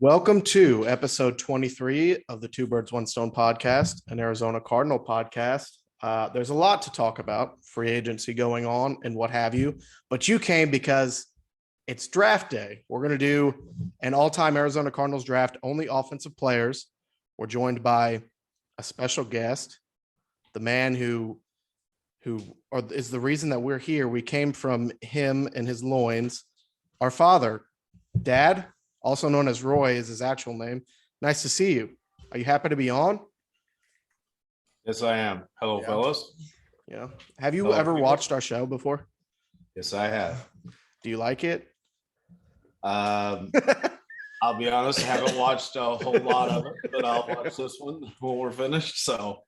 Welcome to episode 23 of the Two Birds, One Stone podcast, an Arizona Cardinal podcast. There's a lot to talk about, free agency going on and what have you, but you came because it's draft day. We're going to do an all-time Arizona Cardinals draft, only offensive players. We're joined by a special guest, the man who is the reason that we're here. We came from him and his loins. Our father, Dad, also known as Roy, is his actual name. Nice to see you. Are you happy to be on? Yes, I am. Hello, fellas. Yeah. Have you ever watched our show before? Yes, I have. Do you like it? I'll be honest, I haven't watched a whole lot of it, but I'll watch this one when we're finished. So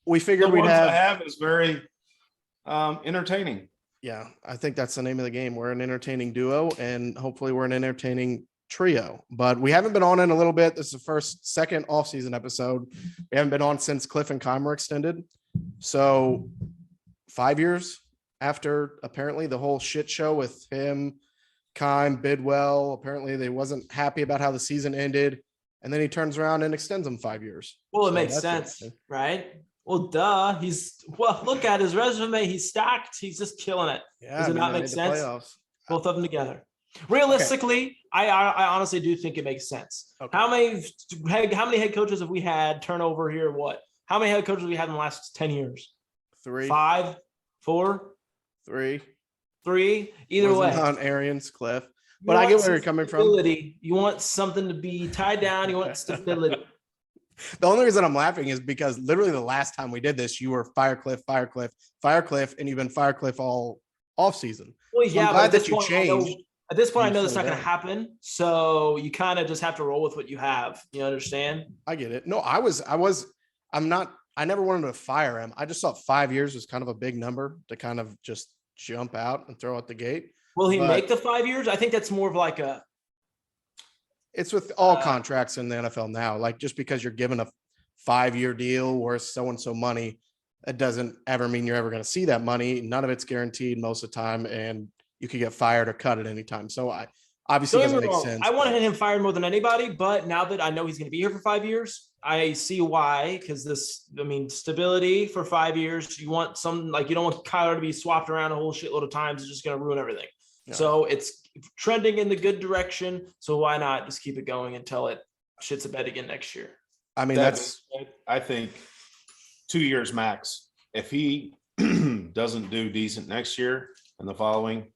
we figured the we'd ones have. I have is very entertaining. Yeah, I think that's the name of the game. We're an entertaining duo, and hopefully we're an entertaining trio. But we haven't been on in a little bit. This is the second off-season episode. We haven't been on since Cliff and Keimer extended. So 5 years after apparently the whole shit show with him, Keim, Bidwell, apparently they wasn't happy about how the season ended. And then he turns around and extends them 5 years. Well, it makes sense, right? Well, duh. Look at his resume. He's stacked. He's just killing it. Yeah, Does it not make sense? Both of them together. Realistically, okay. I honestly do think it makes sense. Okay. How many head coaches have we had turnover here? How many head coaches have we had in the last 10 years? 3. 5, 4, 3. Either way. On Arians, Cliff. But I get where you're coming from. You want something to be tied down. You want stability. The only reason I'm laughing is because literally the last time we did this, you were Firecliff, and you've been Firecliff all off season. Well, yeah, I'm glad that you changed. At this point, I know that's not going to happen. So you kind of just have to roll with what you have. You understand? I get it. No, I never wanted to fire him. I just thought 5 years was kind of a big number to kind of just jump out and throw out the gate. Will he make the 5 years? I think that's more of like a. It's with all contracts in the NFL now. Like just because you're given a 5-year deal worth so-and-so money, it doesn't ever mean you're ever going to see that money. None of it's guaranteed most of the time, and you could get fired or cut at any time. So I obviously doesn't make sense. I wanted him fired more than anybody, but now that I know he's going to be here for 5 years, I see why. Because stability for 5 years. You want you don't want Kyler to be swapped around a whole shitload of times. It's just going to ruin everything. Yeah. So it's trending in the good direction. So why not just keep it going until it shits a bed again next year? I mean, I think 2 years max. If he doesn't do decent next year and the following,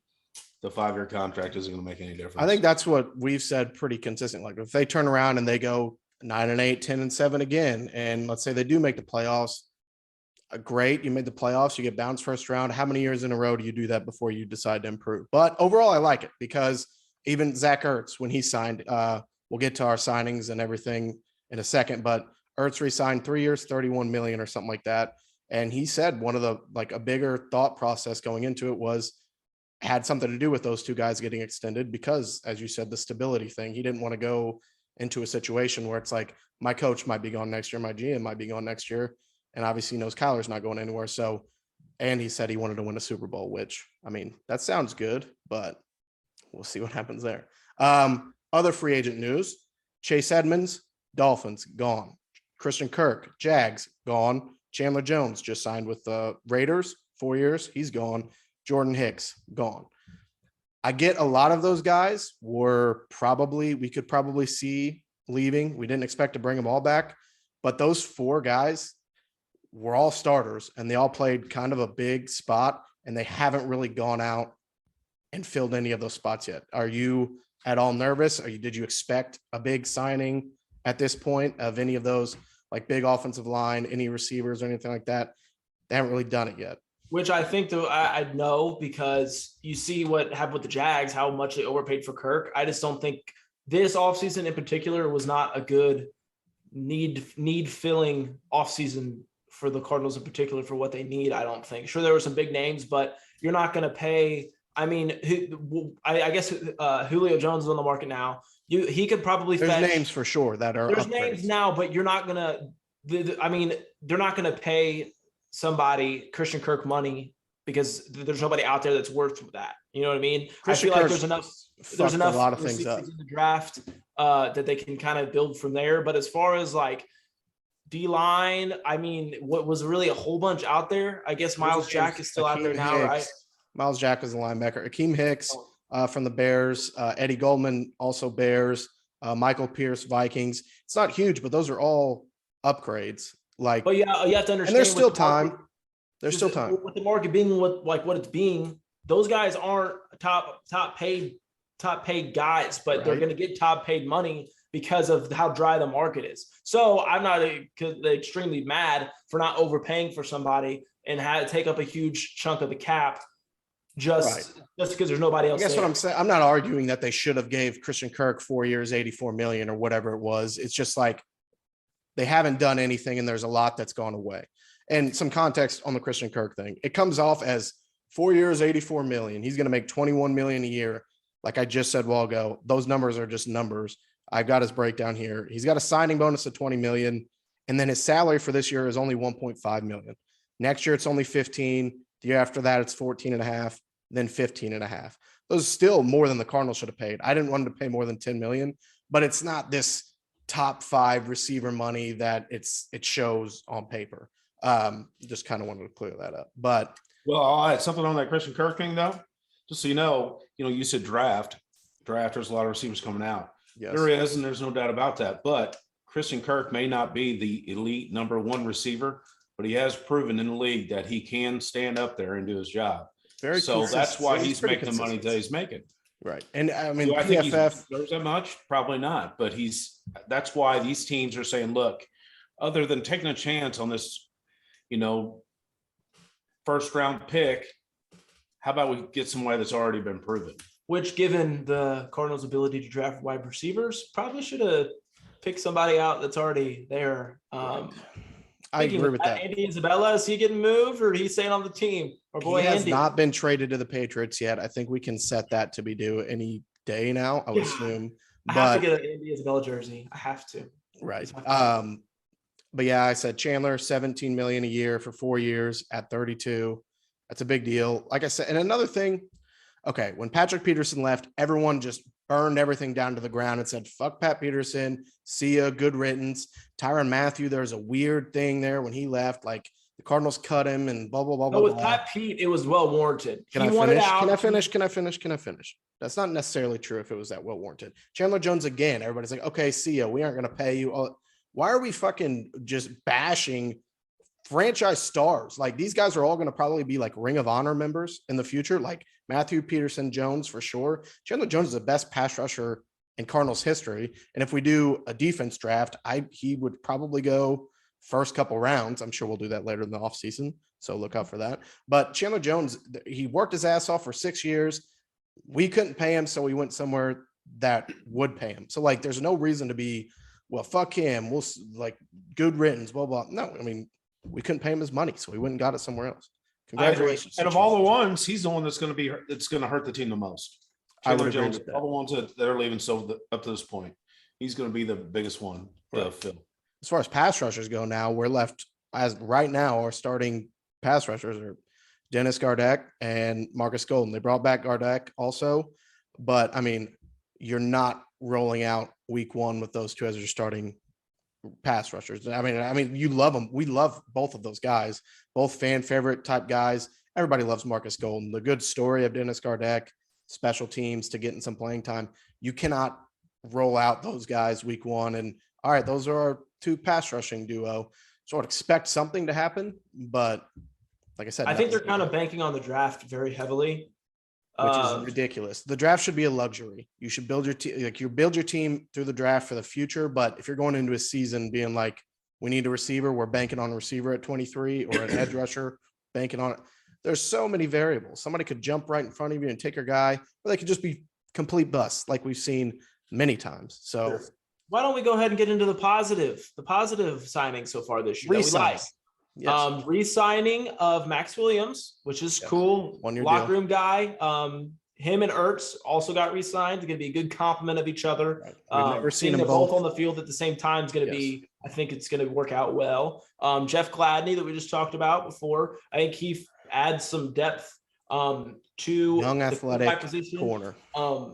the 5-year contract isn't going to make any difference. I think that's what we've said pretty consistent. Like if they turn around and they go 9-8, 10-7 again, and let's say they do make the playoffs, great. You made the playoffs, you get bounced first round. How many years in a row do you do that before you decide to improve? But overall, I like it because even Zach Ertz, when he signed, we'll get to our signings and everything in a second, but Ertz re-signed 3 years, $31 million or something like that. And he said one of the, a bigger thought process going into it had something to do with those two guys getting extended because, as you said, the stability thing. He didn't want to go into a situation where it's like, my coach might be gone next year, my GM might be gone next year. And obviously knows Kyler's not going anywhere. So, and he said he wanted to win a Super Bowl, which, I mean, that sounds good, but we'll see what happens there. Other free agent news, Chase Edmonds, Dolphins, gone. Christian Kirk, Jags, gone. Chandler Jones just signed with the Raiders, 4 years. He's gone. Jordan Hicks, gone. I get a lot of those guys we could probably see leaving. We didn't expect to bring them all back, but those 4 guys were all starters and they all played kind of a big spot and they haven't really gone out and filled any of those spots yet. Are you at all nervous? Did you expect a big signing at this point of any of those, like big offensive line, any receivers or anything like that? They haven't really done it yet. Which I think though I know because you see what happened with the Jags, how much they overpaid for Kirk. I just don't think this offseason in particular was not a good need filling offseason for the Cardinals in particular for what they need. I don't think. Sure, there were some big names, but you're not going to pay. I mean, I guess Julio Jones is on the market now. He could probably there's names for sure that are there's upgrades. Names now, but you're not gonna. They're not gonna pay somebody Christian Kirk money because there's nobody out there that's worth that. You know what I mean? Christian I feel Kirk like there's enough a lot of things up in the draft that they can kind of build from there. But as far as like D-line, I mean, what was really a whole bunch out there? I guess Miles Jack is still out there Akeem now, right? Hicks. Miles Jack is the linebacker. Akeem Hicks from the Bears. Eddie Goldman, also Bears. Michael Pierce, Vikings. It's not huge, but those are all upgrades. Like, But yeah, you have to understand. and there's still with the market- time. There's still time. With the market being what it's being, those guys aren't top paid guys, but they're Right. going to get top paid money because of how dry the market is. So I'm not extremely mad for not overpaying for somebody and had to take up a huge chunk of the cap just because there's nobody else. I guess there. what I'm saying, I'm not arguing that they should have gave Christian Kirk 4 years, 84 million or whatever it was. It's just like they haven't done anything and there's a lot that's gone away. And some context on the Christian Kirk thing. It comes off as 4 years, 84 million. He's going to make 21 million a year. Like I just said a while ago, those numbers are just numbers. I've got his breakdown here. He's got a signing bonus of 20 million. And then his salary for this year is only 1.5 million. Next year, it's only 15. The year after that, it's 14 and a half, then 15 and a half. Those are still more than the Cardinals should have paid. I didn't want him to pay more than 10 million, but it's not this top 5 receiver money that it shows on paper. Just kind of wanted to clear that up. But Well, I'll add something on that Christian Kirk thing though. Just so you know, you said draft. There's a lot of receivers coming out. yes, There is, and there's no doubt about that. But Christian Kirk may not be the elite number 1 receiver, but he has proven in the league that he can stand up there and do his job. very So that's consistent. why he's pretty making the money consistent. that he's making. Right. And I mean, Do I think he PFF, deserves that much? Probably not. But that's why these teams are saying, look, other than taking a chance on this, first round pick, how about we get somebody that's already been proven? Which, given the Cardinals' ability to draft wide receivers, probably should have picked somebody out that's already there. I Thinking agree with about that. Andy Isabella, is he getting moved or he's staying on the team? Or boy, He has Andy. not been traded to the Patriots yet. I think we can set that to be due any day now, I would Yeah. assume. I have to But get an Andy Isabella jersey. I have to. right. It's my favorite. But yeah, I said Chandler, 17 million a year for 4 years at 32. That's a big deal. Like I said, and another thing, okay, when Patrick Peterson left, everyone just burned everything down to the ground and said, fuck Pat Peterson, see ya, good riddance. Tyrann Mathieu, there's a weird thing there when he left, like the Cardinals cut him and blah, blah, blah, No, blah, with blah. Pat Pete, it was well warranted. Can He I wanted finish? out. Can I finish? That's not necessarily true if it was that well warranted. Chandler Jones again, everybody's like, okay, see ya. We aren't going to pay you. Why are we fucking just bashing franchise stars? Like these guys are all going to probably be like Ring of Honor members in the future, like Matthew Peterson Jones for sure. Chandler Jones is the best pass rusher in Cardinals history. And if we do a defense draft, he would probably go first couple rounds. I'm sure we'll do that later in the offseason. So look out for that. But Chandler Jones, he worked his ass off for 6 years. We couldn't pay him, so he went somewhere that would pay him. So like, there's no reason to be, well, fuck him. We'll like good riddance, blah, blah. No, I mean, we couldn't pay him his money, so we went and got it somewhere else. Congratulations. And of all the ones, he's the one that's going to hurt the team the most. I would Chandler agree Jones, with that. all the ones that are leaving up to this point, he's going to be the biggest one to Right. fill. As far as pass rushers go now, we're left as right now, our starting pass rushers are Dennis Gardeck and Marcus Golden. They brought back Gardeck also, but I mean, you're not rolling out week 1 with those two as your starting pass rushers. I mean, you love them. We love both of those guys, both fan favorite type guys. Everybody loves Marcus Golden. The good story of Dennis Gardeck, special teams to getting some playing time. You cannot roll out those guys week 1 and all right, those are our 2 pass rushing duo. So I'd expect something to happen, but like I said, I think they're kind of banking on the draft very heavily. which is ridiculous. The draft should be a luxury. You should build your team, like you build your team through the draft for the future. But if you're going into a season being like, we need a receiver, we're banking on a receiver at 23 or an edge rusher, banking on it. There's so many variables. Somebody could jump right in front of you and take your guy, or they could just be complete busts like we've seen many times. So why don't we go ahead and get into the positive signing so far this year that we like? Yes. Re-signing of Max Williams, which is Yes. cool. 1 year Locker deal. room guy. Him and Ertz also got re-signed. They're going to be a good complement of each other. Right. We've never seen Seeing them them both both. on the field at the same time is going to be, I think it's going to work out well. Jeff Gladney that we just talked about before, I think he adds some depth to Young the athletic position. corner.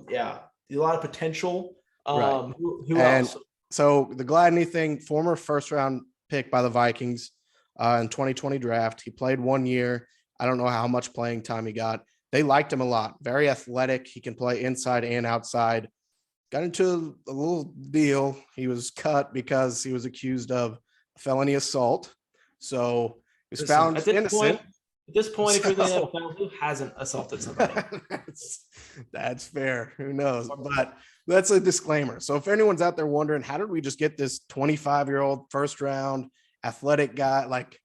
Yeah, a lot of potential. Right. Who And else? so the Gladney thing, former first round pick by the Vikings in 2020 draft. He played 1 year. I don't know how much playing time he got. They liked him a lot. Very athletic. He can play inside and outside. Got into a little deal. He was cut because he was accused of felony assault. So he was Listen, found at this innocent. point, if you're the So- NFL, who hasn't assaulted somebody? that's fair. Who knows? But that's a disclaimer. So if anyone's out there wondering, how did we just get this 25-year-old first round athletic guy? Like,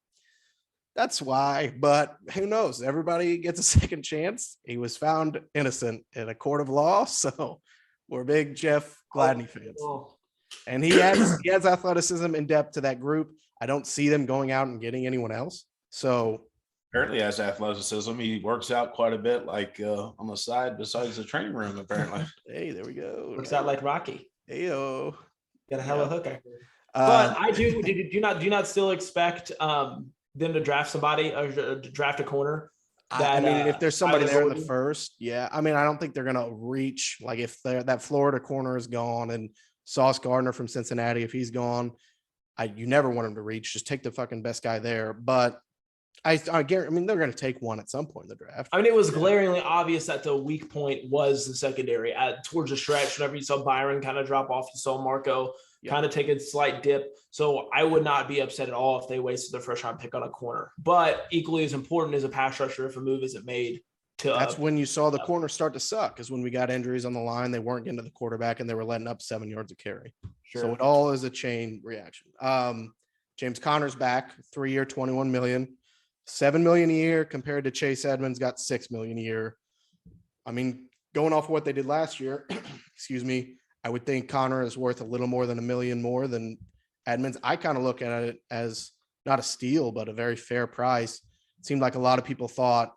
that's why. But who knows? Everybody gets a second chance. He was found innocent in a court of law. So we're big Jeff Gladney fans. Oh, And he has athleticism in depth to that group. I don't see them going out and getting anyone else. So Apparently has athleticism. He works out quite a bit, like on the side besides the training room, apparently. hey, there we go. works out like Rocky. Heyo. Got a hell of a hook. I heard. Uh, But I do. Do you not still expect them to draft somebody or to draft a corner? I mean, if there's somebody Tyler there in the Gordon? first, yeah. I mean, I don't think they're gonna reach, like, if that Florida corner is gone and Sauce Gardner from Cincinnati, if he's gone, you never want him to reach. Just take the fucking best guy there. But I guarantee, I mean, they're gonna take one at some point in the draft. I mean, it was glaringly obvious that the weak point was the secondary. Towards the stretch, whenever you saw Byron kind of drop off, you saw Marco kind of take a slight dip. So I would not be upset at all if they wasted their first round pick on a corner. But equally as important as a pass rusher, if a move isn't made to That's when you saw the corner start to suck, is when we got injuries on the line. They weren't getting to the quarterback and they were letting up 7 yards of carry. So it all is a chain reaction. James Conner's back, 3-year, 21 million, 7 million a year compared to Chase Edmonds got 6 million a year. I mean, going off what they did last year, excuse me, I would think Connor is worth a little more than $1 million more than Edmonds. I kind of look at it as not a steal, but a very fair price. It seemed like a lot of people thought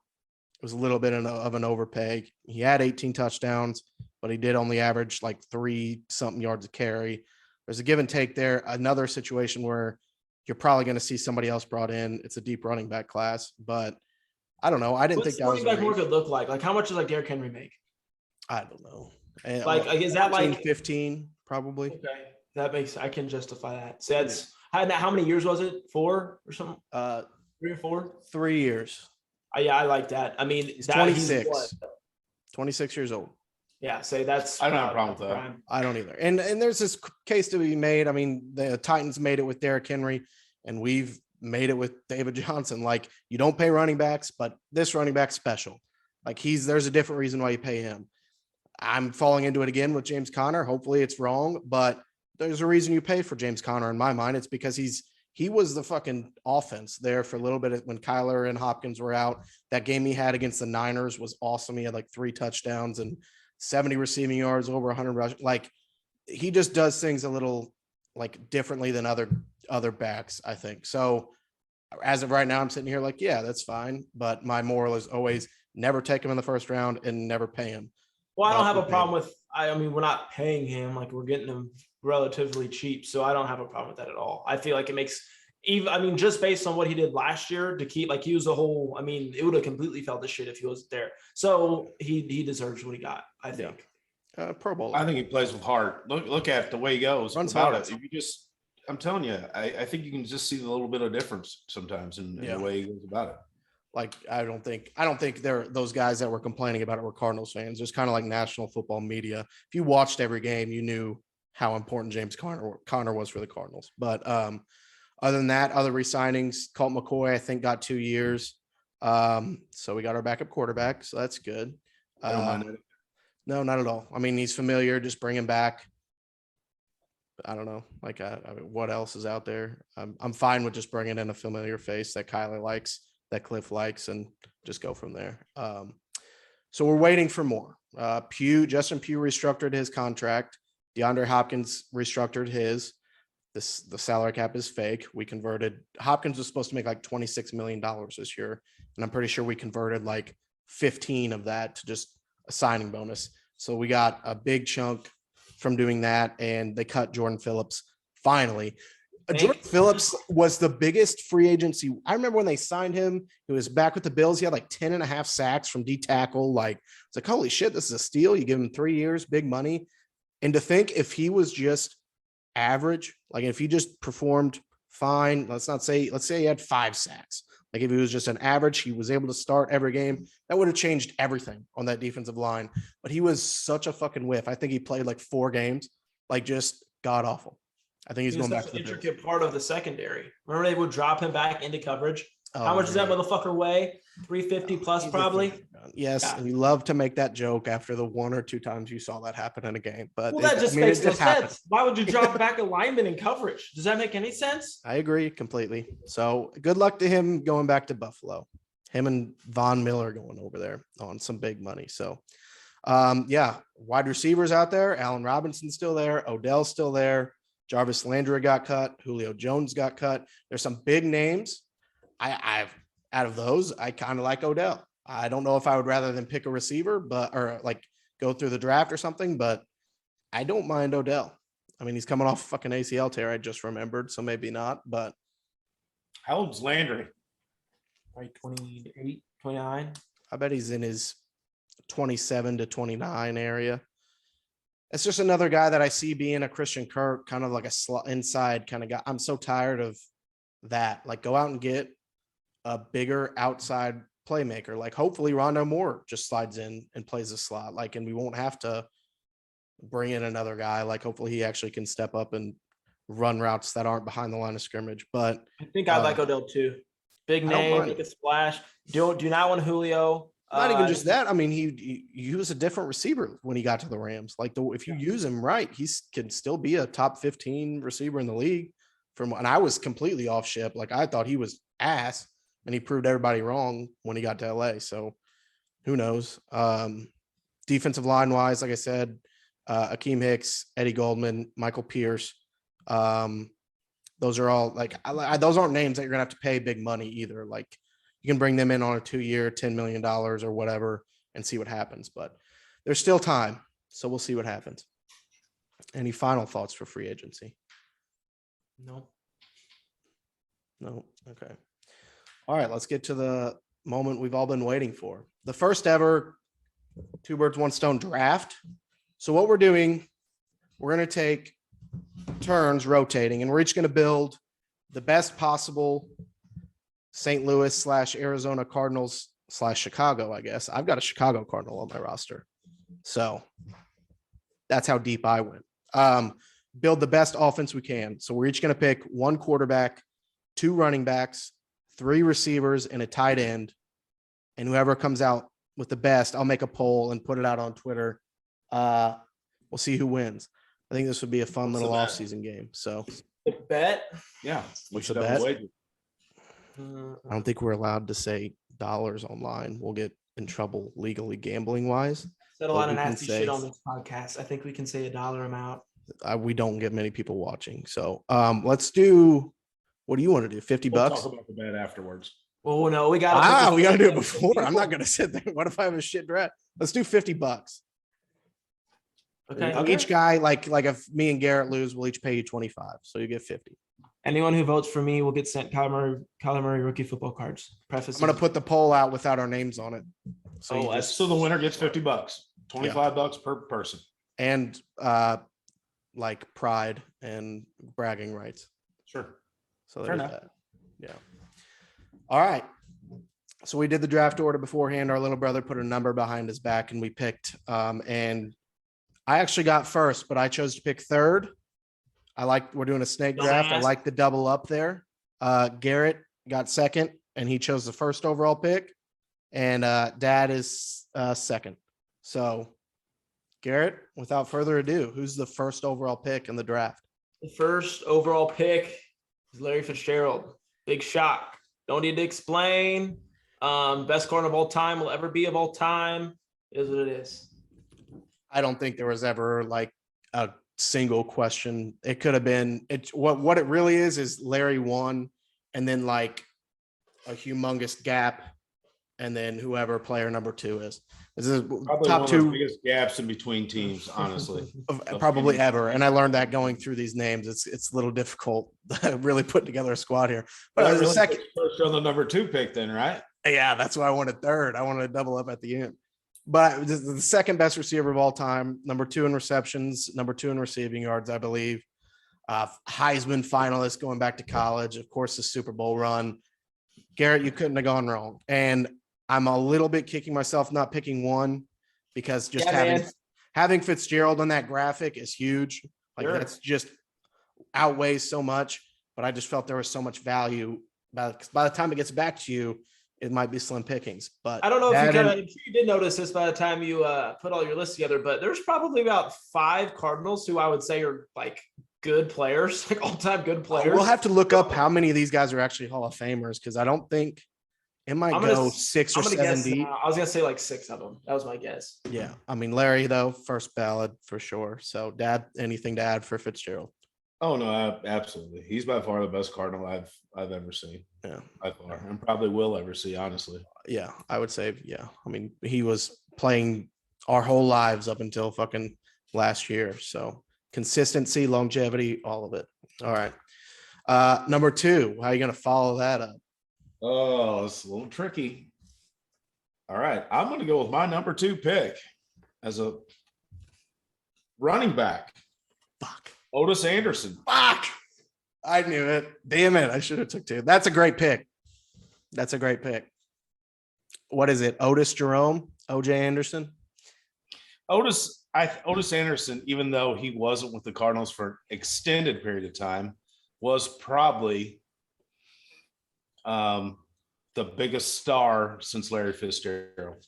it was a little bit of an overpay. He had 18 touchdowns, but he did only average like 3-something yards of carry. There's a give and take there. Another situation where you're probably going to see somebody else brought in. It's a deep running back class, but I don't know. I didn't think that was running back more could look like. Like, how much does like Derrick Henry make? I don't know. Like is that 14, like 15 probably? Okay, that makes I can justify that. So that's how many years was it? 4 or something? 3 or 4? 3 years. Yeah, I like that. I mean, He's 26. 26 years old. Yeah, say that's. I don't have a problem with that. prime. I don't either. And there's this case to be made. I mean, the Titans made it with Derrick Henry, and we've made it with David Johnson. Like, you don't pay running backs, but this running back's special. Like, there's a different reason why you pay him. I'm falling into it again with James Conner. Hopefully it's wrong, but there's a reason you pay for James Conner in my mind. It's because he was the fucking offense there for a little bit when Kyler and Hopkins were out. That game he had against the Niners was awesome. He had like 3 touchdowns and 70 receiving yards, over 100 rush. Like, he just does things a little like differently than other backs, I think. So as of right now, I'm sitting here like, yeah, that's fine. But my moral is always never take him in the first round and never pay him. Well, I don't have a problem with. I mean, we're not paying him, like, we're getting him relatively cheap, so I don't have a problem with that at all. I feel like it makes even. I mean, just based on what he did last year to keep, like, he was a whole. I mean, it would have completely felt the shit if he wasn't there. So he deserves what he got, I think. Pro Bowl. I think he plays with heart. Look at the way he goes Runs about hard. it. If you just, I'm telling you, I think you can just see a little bit of difference sometimes in the way he goes about it. Like, I don't think those guys that were complaining about it were Cardinals fans. Just kind of like national football media. If you watched every game, you knew how important James Conner was for the Cardinals. But other than that, other re-signings, Colt McCoy, I think, got 2 years. So we got our backup quarterback. So that's good. I don't mind it. No, not at all. I mean, he's familiar. Just bring him back. I don't know. Like, I mean, what else is out there? I'm fine with just bringing in a familiar face that Kyler likes, that Cliff likes, and just go from there. So we're waiting for more. Justin Pugh restructured his contract. DeAndre Hopkins restructured his. The salary cap is fake. We converted. Hopkins was supposed to make like $26 million this year, and I'm pretty sure we converted like 15 of that to just a signing bonus. So we got a big chunk from doing that, and they cut Jordan Phillips finally. Jordan Phillips was the biggest free agency. I remember when they signed him, he was back with the Bills. He had like 10 and a half sacks from D tackle. Like, it's like, holy shit, this is a steal. You give him 3 years, big money. And to think if he was just average, like if he just performed fine, let's say he had 5 sacks. Like if he was just an average, he was able to start every game. That would have changed everything on that defensive line. But he was such a fucking whiff. I think he played like 4 games, like just god awful. I think he's He was going back such to an the Bills. intricate part of the secondary. Remember, they would drop him back into coverage. How Oh, much does that man. motherfucker weigh? 350 plus, He's a probably. third round. Yes, Yeah. and you love to make that joke after the 1 or 2 times you saw that happen in a game. But Well, that just it makes no happened. sense. Why would you drop back a lineman in coverage? Does that make any sense? I agree completely. So good luck to him going back to Buffalo. Him and Von Miller going over there on some big money. So, yeah, wide receivers out there. Allen Robinson's still there. Odell's still there. Jarvis Landry got cut. Julio Jones got cut. There's some big names. I've out of those, I kind of like Odell. I don't know if I would rather than pick a receiver, or like go through the draft or something, but I don't mind Odell. I mean, he's coming off fucking ACL tear. I just remembered, so maybe not, but How old's Landry? Like 28, 29. I bet he's in his 27 to 29 area. It's just another guy that I see being a Christian Kirk, kind of like a inside kind of guy. I'm so tired of that. Like, go out and get a bigger outside playmaker. Like, hopefully Rondo Moore just slides in and plays a slot. Like, and we won't have to bring in another guy. Like, hopefully he actually can step up and run routes that aren't behind the line of scrimmage. But I think I like Odell too. Big I don't name, mind make a splash. Do not want Julio. not even just that. I mean, he was a different receiver when he got to the Rams. Like, if you use him right, he can still be a top 15 receiver in the league. And I was completely off ship. Like, I thought he was ass, and he proved everybody wrong when he got to LA. So who knows? Defensive line wise, like I said, Akeem Hicks, Eddie Goldman, Michael Pierce. Those are all those aren't names that you're gonna have to pay big money either. Like, you can bring them in on a 2-year, $10 million or whatever and see what happens. But there's still time, so we'll see what happens. Any final thoughts for free agency? No. Okay. All right, let's get to the moment we've all been waiting for. The first ever 2 birds, 1 stone draft. So what we're doing, we're going to take turns rotating, and we're each going to build the best possible St. Louis / Arizona Cardinals / Chicago, I guess. I've got a Chicago Cardinal on my roster. So that's how deep I went. Build the best offense we can. So we're each going to pick 1 quarterback, 2 running backs, 3 receivers, and a tight end. And whoever comes out with the best, I'll make a poll and put it out on Twitter. We'll see who wins. I think this would be a fun little off-season game. So The bet. Yeah, we should the have bet? a wager. I don't think we're allowed to say dollars online. We'll get in trouble legally gambling wise. Said a But lot of we can nasty say- shit on this podcast. I think we can say a dollar amount. We don't get many people watching. So let's do, what do you want to do? 50 We'll bucks? talk about the bet afterwards. Oh no, we got. We got to do it before. I'm not going to sit there. What if I have a shit draft? Let's do 50 bucks. Okay. And each guy, like if me and Garrett lose, we'll each pay you 25. So you get 50. Anyone who votes for me will get sent Kyler Murray rookie football cards. Preface. I'm going to put the poll out without our names on it. So Oh, you that's- just, So the winner gets $50, $25 per person. and like pride and bragging rights. Sure. So Fair there's enough. that. Yeah. All right. So we did the draft order beforehand. Our little brother put a number behind his back and we picked. And I actually got first, but I chose to pick third. We're doing a snake draft. I Dumbass. like the double up there. Garrett got second and he chose the first overall pick. And Dad is second. So Garrett, without further ado, who's the first overall pick in the draft? The first overall pick is Larry Fitzgerald. Big shock. Don't need to explain. Best corner of all time, will ever be of all time. It is what it is. I don't think there was ever like a single question. It could have been what it really is Larry won and then like a humongous gap and then whoever player number 2 is. This is Probably top one of the 2 biggest gaps in between teams, honestly. of probably ever. And I learned that going through these names. It's a little difficult really putting together a squad here. But Well, the really second, first on the number 2 pick then, right? yeah, that's why I wanted third. I wanted to double up at the end. but the second best receiver of all time, number 2 in receptions, number 2 in receiving yards, I believe. Heisman finalist going back to college, of course, the Super Bowl run. Garrett, you couldn't have gone wrong. And I'm a little bit kicking myself not picking one because just having Fitzgerald on that graphic is huge. Like that's just outweighs so much. But I just felt there was so much value. By the time it gets back to you, it might be slim pickings. But I don't know if you did notice this by the time you put all your lists together, but there's probably about 5 Cardinals who I would say are like good players, like all-time good players. We'll have to look up how many of these guys are actually Hall of Famers because I don't think it might go 6 or 7 deep. I was gonna say like 6 of them. That was my guess. Yeah, I mean Larry though, first ballot for sure. So, Dad, anything to add for Fitzgerald? Oh no, absolutely. He's by far the best Cardinal I've ever seen. Yeah, by far, and probably will ever see. Honestly, yeah, I would say yeah. I mean, he was playing our whole lives up until fucking last year. So consistency, longevity, all of it. All right. Number 2, how are you going to follow that up? Oh, it's a little tricky. All right, I'm going to go with my number 2 pick as a running back. Fuck. Otis Anderson. Fuck. I knew it. Damn it. I should have took 2. That's a great pick. That's a great pick. What is it? Otis Jerome? OJ Anderson? Otis Anderson, even though he wasn't with the Cardinals for an extended period of time, was probably the biggest star since Larry Fitzgerald.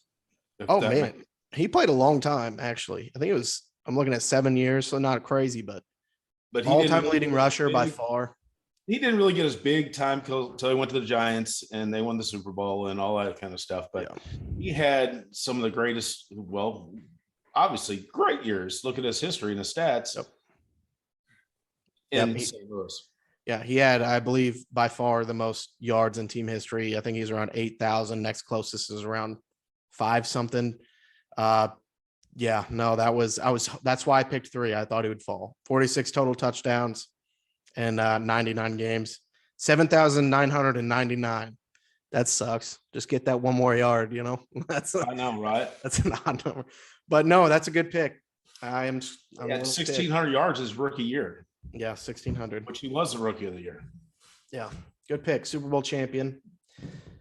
Oh, man. He played a long time, actually. I think it was, I'm looking at 7 years, so not crazy, but he all-time leading rusher by far. He didn't really get his big time until he went to the Giants and they won the Super Bowl and all that kind of stuff. But he had some of the greatest, well, obviously great years. Look at his history and his stats in St. Louis. Yeah, he had, I believe, by far the most yards in team history. I think he's around 8,000. Next closest is around 5 something. That's why I picked 3. I thought he would fall. 46 total touchdowns and 99 games. 7,999. That sucks. Just get that one more yard, I know, right? That's an odd number. But no, that's a good pick. I'm 1,600 yards his rookie year. Yeah, 1,600. Which he was the rookie of the year. Yeah, good pick. Super Bowl champion.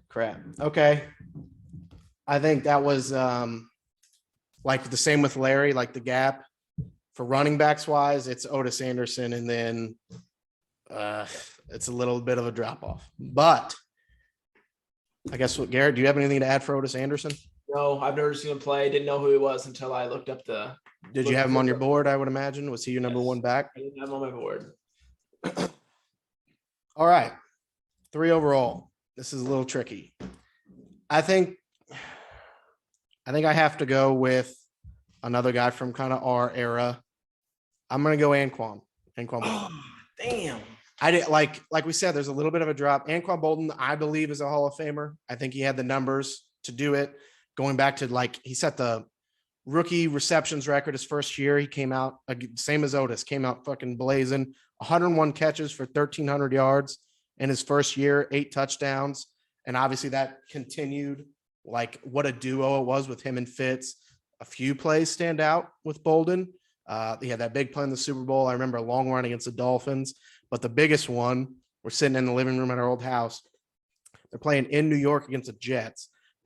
Crap. Okay. I think that was like the same with Larry, like the gap for running backs wise, it's Otis Anderson, and then it's a little bit of a drop off. But I guess Garrett, do you have anything to add for Otis Anderson? No, I've never seen him play. Didn't know who he was until I looked up the. Did you have him on your board? I would imagine. Was he your number 1 back? I didn't have him on my board. All right, 3 overall. This is a little tricky. I think I have to go with another guy from kind of our era. I'm going to go Anquan. Oh, damn. I did like we said, there's a little bit of a drop. Anquan Bolden, I believe, is a Hall of Famer. I think he had the numbers to do it. Going back to he set the rookie receptions record his first year. He came out same as Otis, came out fucking blazing. 101 catches for 1,300 yards in his first year, 8 touchdowns. And obviously that continued. Like what a duo it was with him and Fitz. A few plays stand out with Bolden. He had that big play in the Super Bowl. I remember a long run against the Dolphins, but the biggest one, we're sitting in the living room at our old house. They're playing in New York against the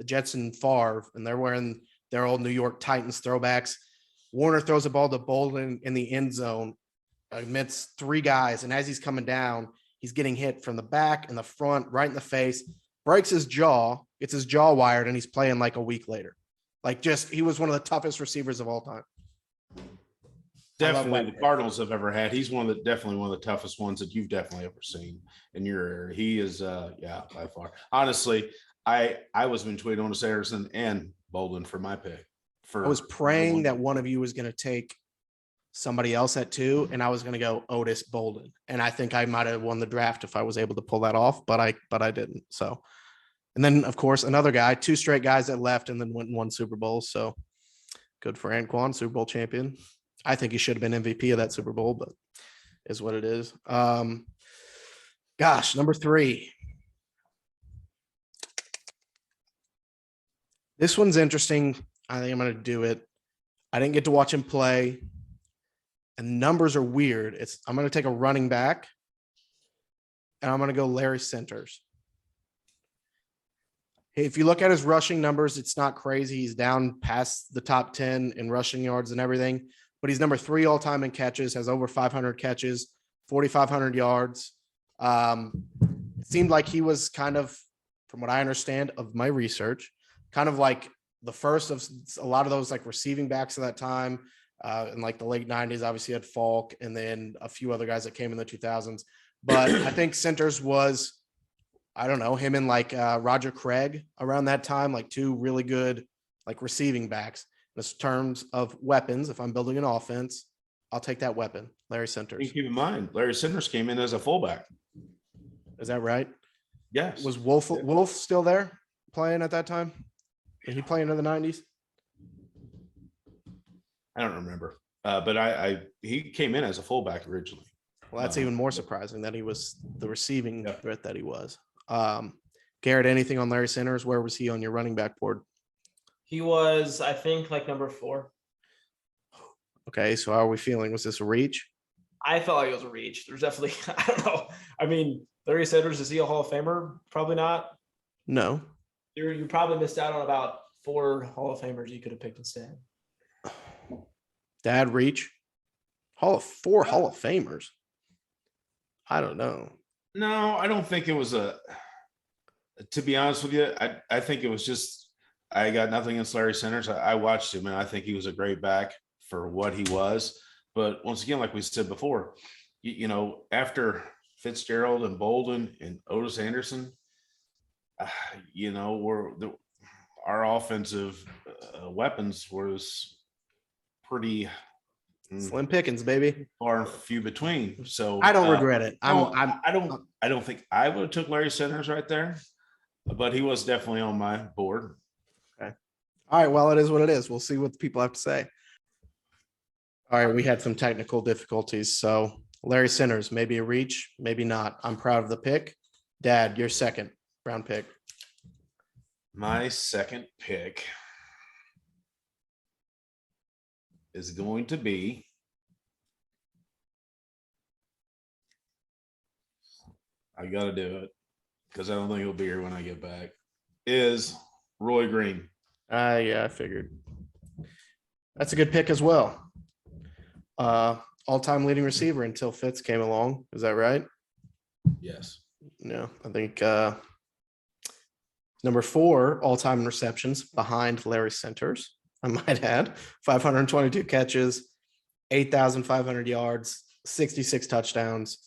Jets and Favre, and they're wearing their old New York Titans throwbacks. Warner throws the ball to Bolden in the end zone amidst 3 guys. And as he's coming down, he's getting hit from the back and the front, right in the face, breaks his jaw, gets his jaw wired, and he's playing like a week later. He was one of the toughest receivers of all time. Definitely the Cardinals have ever had. He's definitely one of the toughest ones that you've definitely ever seen in your area. He is, by far. Honestly, I was between Otis Anderson and Bolden for my pick. I was praying that one of you was going to take somebody else at 2, and I was going to go Otis Bolden. And I think I might have won the draft if I was able to pull that off, but I didn't. So, and then of course, another guy, 2 straight guys that left and then went and won Super Bowl. So good for Anquan, Super Bowl champion. I think he should have been MVP of that Super Bowl, but is what it is. Number 3. This one's interesting. I think I'm going to do it. I didn't get to watch him play, and numbers are weird. I'm going to take a running back, and I'm going to go Larry Centers. If you look at his rushing numbers, it's not crazy. He's down past the top 10 in rushing yards and everything, but he's number 3 all time in catches, has over 500 catches, 4,500 yards. It seemed like he was kind of, from what I understand of my research, kind of like the first of a lot of those like receiving backs at that time. In like the late 90s, obviously had Falk and then a few other guys that came in the 2000s. But I think Centers was, I don't know, him and like Roger Craig around that time, like 2 really good like receiving backs. In terms of weapons, if I'm building an offense, I'll take that weapon, Larry Centers. Keep in mind, Larry Centers came in as a fullback. Is that right? Yes. Was Wolf still there playing at that time? Did he play into the 90s? I don't remember. But he came in as a fullback originally. Well, that's even more surprising that he was the receiving threat that he was. Garrett, anything on Larry Centers? Where was he on your running back board? He was, I think, like number 4. Okay, so how are we feeling? Was this a reach? I felt like it was a reach. There's definitely, I don't know. I mean, Larry Centers, is he a Hall of Famer? Probably not. No. You probably missed out on about 4 Hall of Famers you could have picked instead. Dad, reach. 4 Hall of Famers. I don't know. No, I don't think it was to be honest with you, I think it was just, I got nothing against Larry Centers. I watched him and I think he was a great back for what he was. But once again, like we said before, you know, after Fitzgerald and Bolden and Otis Anderson, you know, our offensive weapons was pretty slim pickings, baby. Far and few between. So I don't regret it. I don't think I would have took Larry Centers right there, but he was definitely on my board. Okay. All right. Well, it is what it is. We'll see what the people have to say. All right. We had some technical difficulties. So Larry Centers, maybe a reach, maybe not. I'm proud of the pick. Dad, your second round pick. My second pick is going to be I got to do it because I don't think he'll be here when I get back, is Roy Green. Yeah, I figured. That's a good pick as well. All-time leading receiver until Fitz came along. Is that right? Yes. No, I think number 4 all-time in receptions behind Larry Centers. I might add 522 catches, 8,500 yards, 66 touchdowns.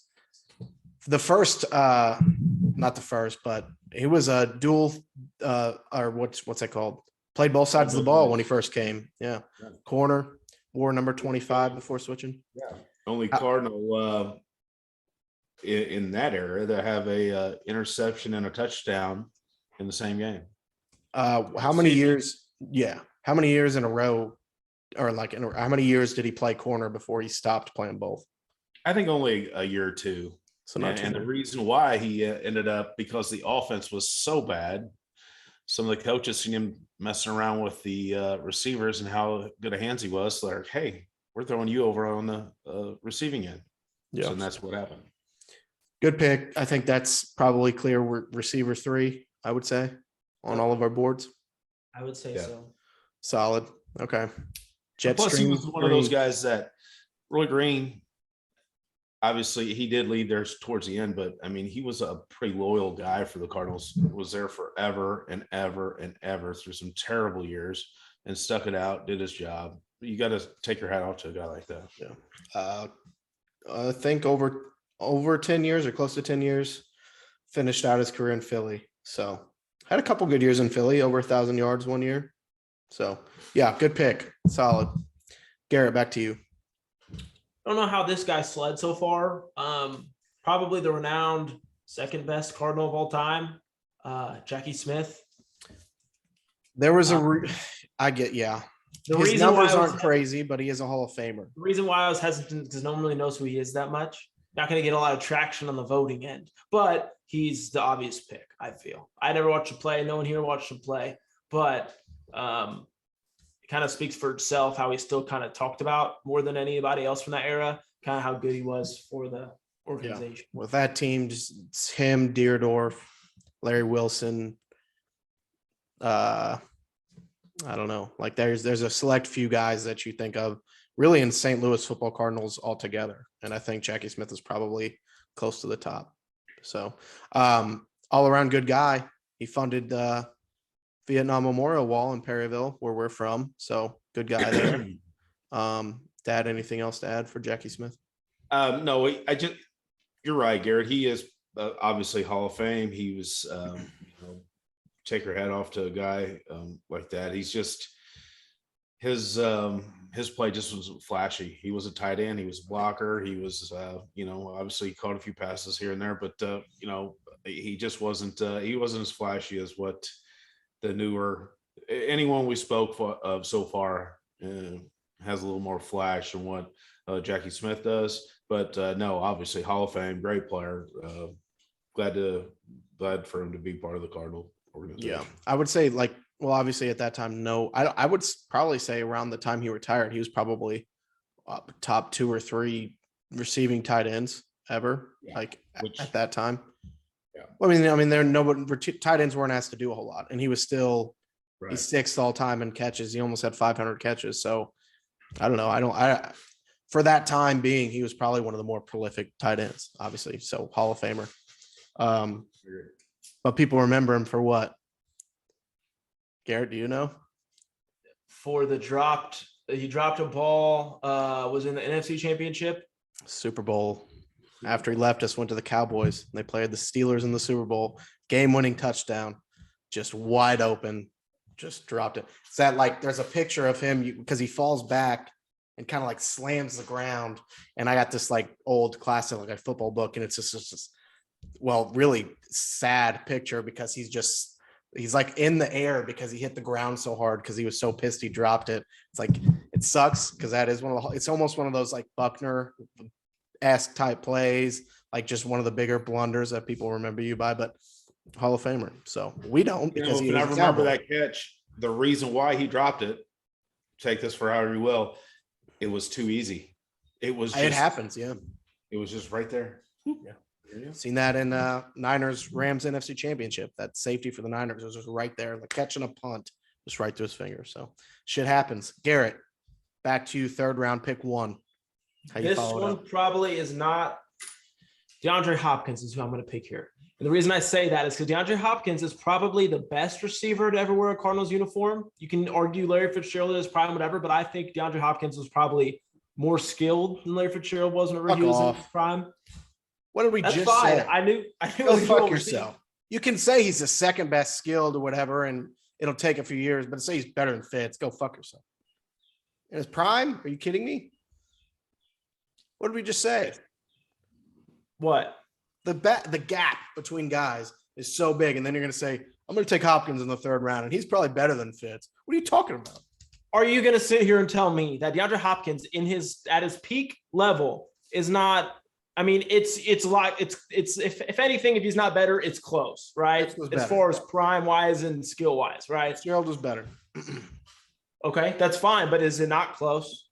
The first, not the first, but he was a dual, or what's that called? Played both sides of the ball when he first came. Yeah. Corner, wore number 25 before switching. Yeah. Only Cardinal in that era that have a interception and a touchdown in the same game. How many years? Yeah. How many years in a row, or like how many years did he play corner before he stopped playing both? I think only a year or 2. So not and the reason why he ended up, because the offense was so bad, some of the coaches seen him messing around with the receivers and how good a hands he was. So like, hey, we're throwing you over on the receiving end. Yeah, so, and that's what happened. Good pick. I think that's probably clear. We're receiver 3, I would say, on all of our boards. I would say so. Solid. Okay. Plus, he was one of those guys that Roy Green, obviously, he did lead there towards the end, but I mean, he was a pretty loyal guy for the Cardinals. Was there forever and ever and ever through some terrible years and stuck it out, did his job. You got to take your hat off to a guy like that. Yeah. I think over 10 years or close to 10 years, finished out his career in Philly. So had a couple good years in Philly, over 1,000 yards one year. So yeah, good pick. Solid. Garrett, back to you. I don't know how this guy sled so far. Probably the renowned second best Cardinal of all time, Jackie Smith. There was his numbers aren't crazy, but he is a Hall of Famer. The reason why I was hesitant because no one really knows who he is that much. Not going to get a lot of traction on the voting end, but he's the obvious pick, I feel. I never watched him play. No one here watched him play, but kind of speaks for itself how he's still kind of talked about more than anybody else from that era, kind of how good he was for the organization. With that team, just it's him, Deerdorf, Larry Wilson. I don't know. Like there's a select few guys that you think of really in St. Louis football Cardinals altogether. And I think Jackie Smith is probably close to the top. So all around good guy. He funded Vietnam Memorial Wall in Perryville, where we're from. So good guy there. Dad, anything else to add for Jackie Smith? No, you're right, Garrett. He is obviously Hall of Fame. He was, take your hat off to a guy like that. He's just his play just was flashy. He was a tight end. He was a blocker. He was, obviously he caught a few passes here and there, but he just wasn't. He wasn't as flashy as what the newer anyone we spoke of so far has a little more flash than what Jackie Smith does. But no, obviously Hall of Fame, great player. Glad for him to be part of the Cardinal organization. Yeah, I would say obviously at that time, no. I would probably say around the time he retired, he was probably top 2 or 3 receiving tight ends ever. Yeah. At that time. Yeah. Well, I mean, tight ends weren't asked to do a whole lot, and he was still he's 6th all time in catches. He almost had 500 catches. So I don't know. For that time being, he was probably one of the more prolific tight ends, obviously. So Hall of Famer. But people remember him for what? Garrett, do you know? For he dropped a ball, was in the NFC Championship. Super Bowl. After he left us, went to the Cowboys. And they played the Steelers in the Super Bowl. Game-winning touchdown. Just wide open. Just dropped it. It's that there's a picture of him because he falls back and kind of slams the ground. And I got this old classic a football book, and it's just really sad picture because he's in the air because he hit the ground so hard because he was so pissed he dropped it. It's it sucks because that is it's almost one of those Buckner-esque type plays, just one of the bigger blunders that people remember you by, but Hall of Famer. So we don't because I remember that catch. The reason why he dropped it, take this for however you will, it was too easy. It happens. Yeah. It was just right there. Yeah. Seen that in Niners Rams NFC Championship. That safety for the Niners was just right there, catching a punt, just right through his finger. So shit happens. Garrett, back to you. 3rd round, pick 1. This one probably is not. DeAndre Hopkins is who I'm going to pick here. And the reason I say that is because DeAndre Hopkins is probably the best receiver to ever wear a Cardinals uniform. You can argue Larry Fitzgerald is prime, whatever, but I think DeAndre Hopkins was probably more skilled than Larry Fitzgerald was whenever he was in his prime. What did we That's just fine. say? I knew Go fuck yourself. You can say he's the 2nd best skilled or whatever, and it'll take a few years, but say he's better than Fitz. Go fuck yourself. In his prime? Are you kidding me? What did we just say? What? The gap between guys is so big, and then you're going to say, I'm going to take Hopkins in the 3rd round, and he's probably better than Fitz. What are you talking about? Are you going to sit here and tell me that DeAndre Hopkins at his peak level is not? I mean, it's if anything, if he's not better, it's close, right? As far as prime wise and skill wise, right? Gerald was better. Okay, that's fine, but is it not close?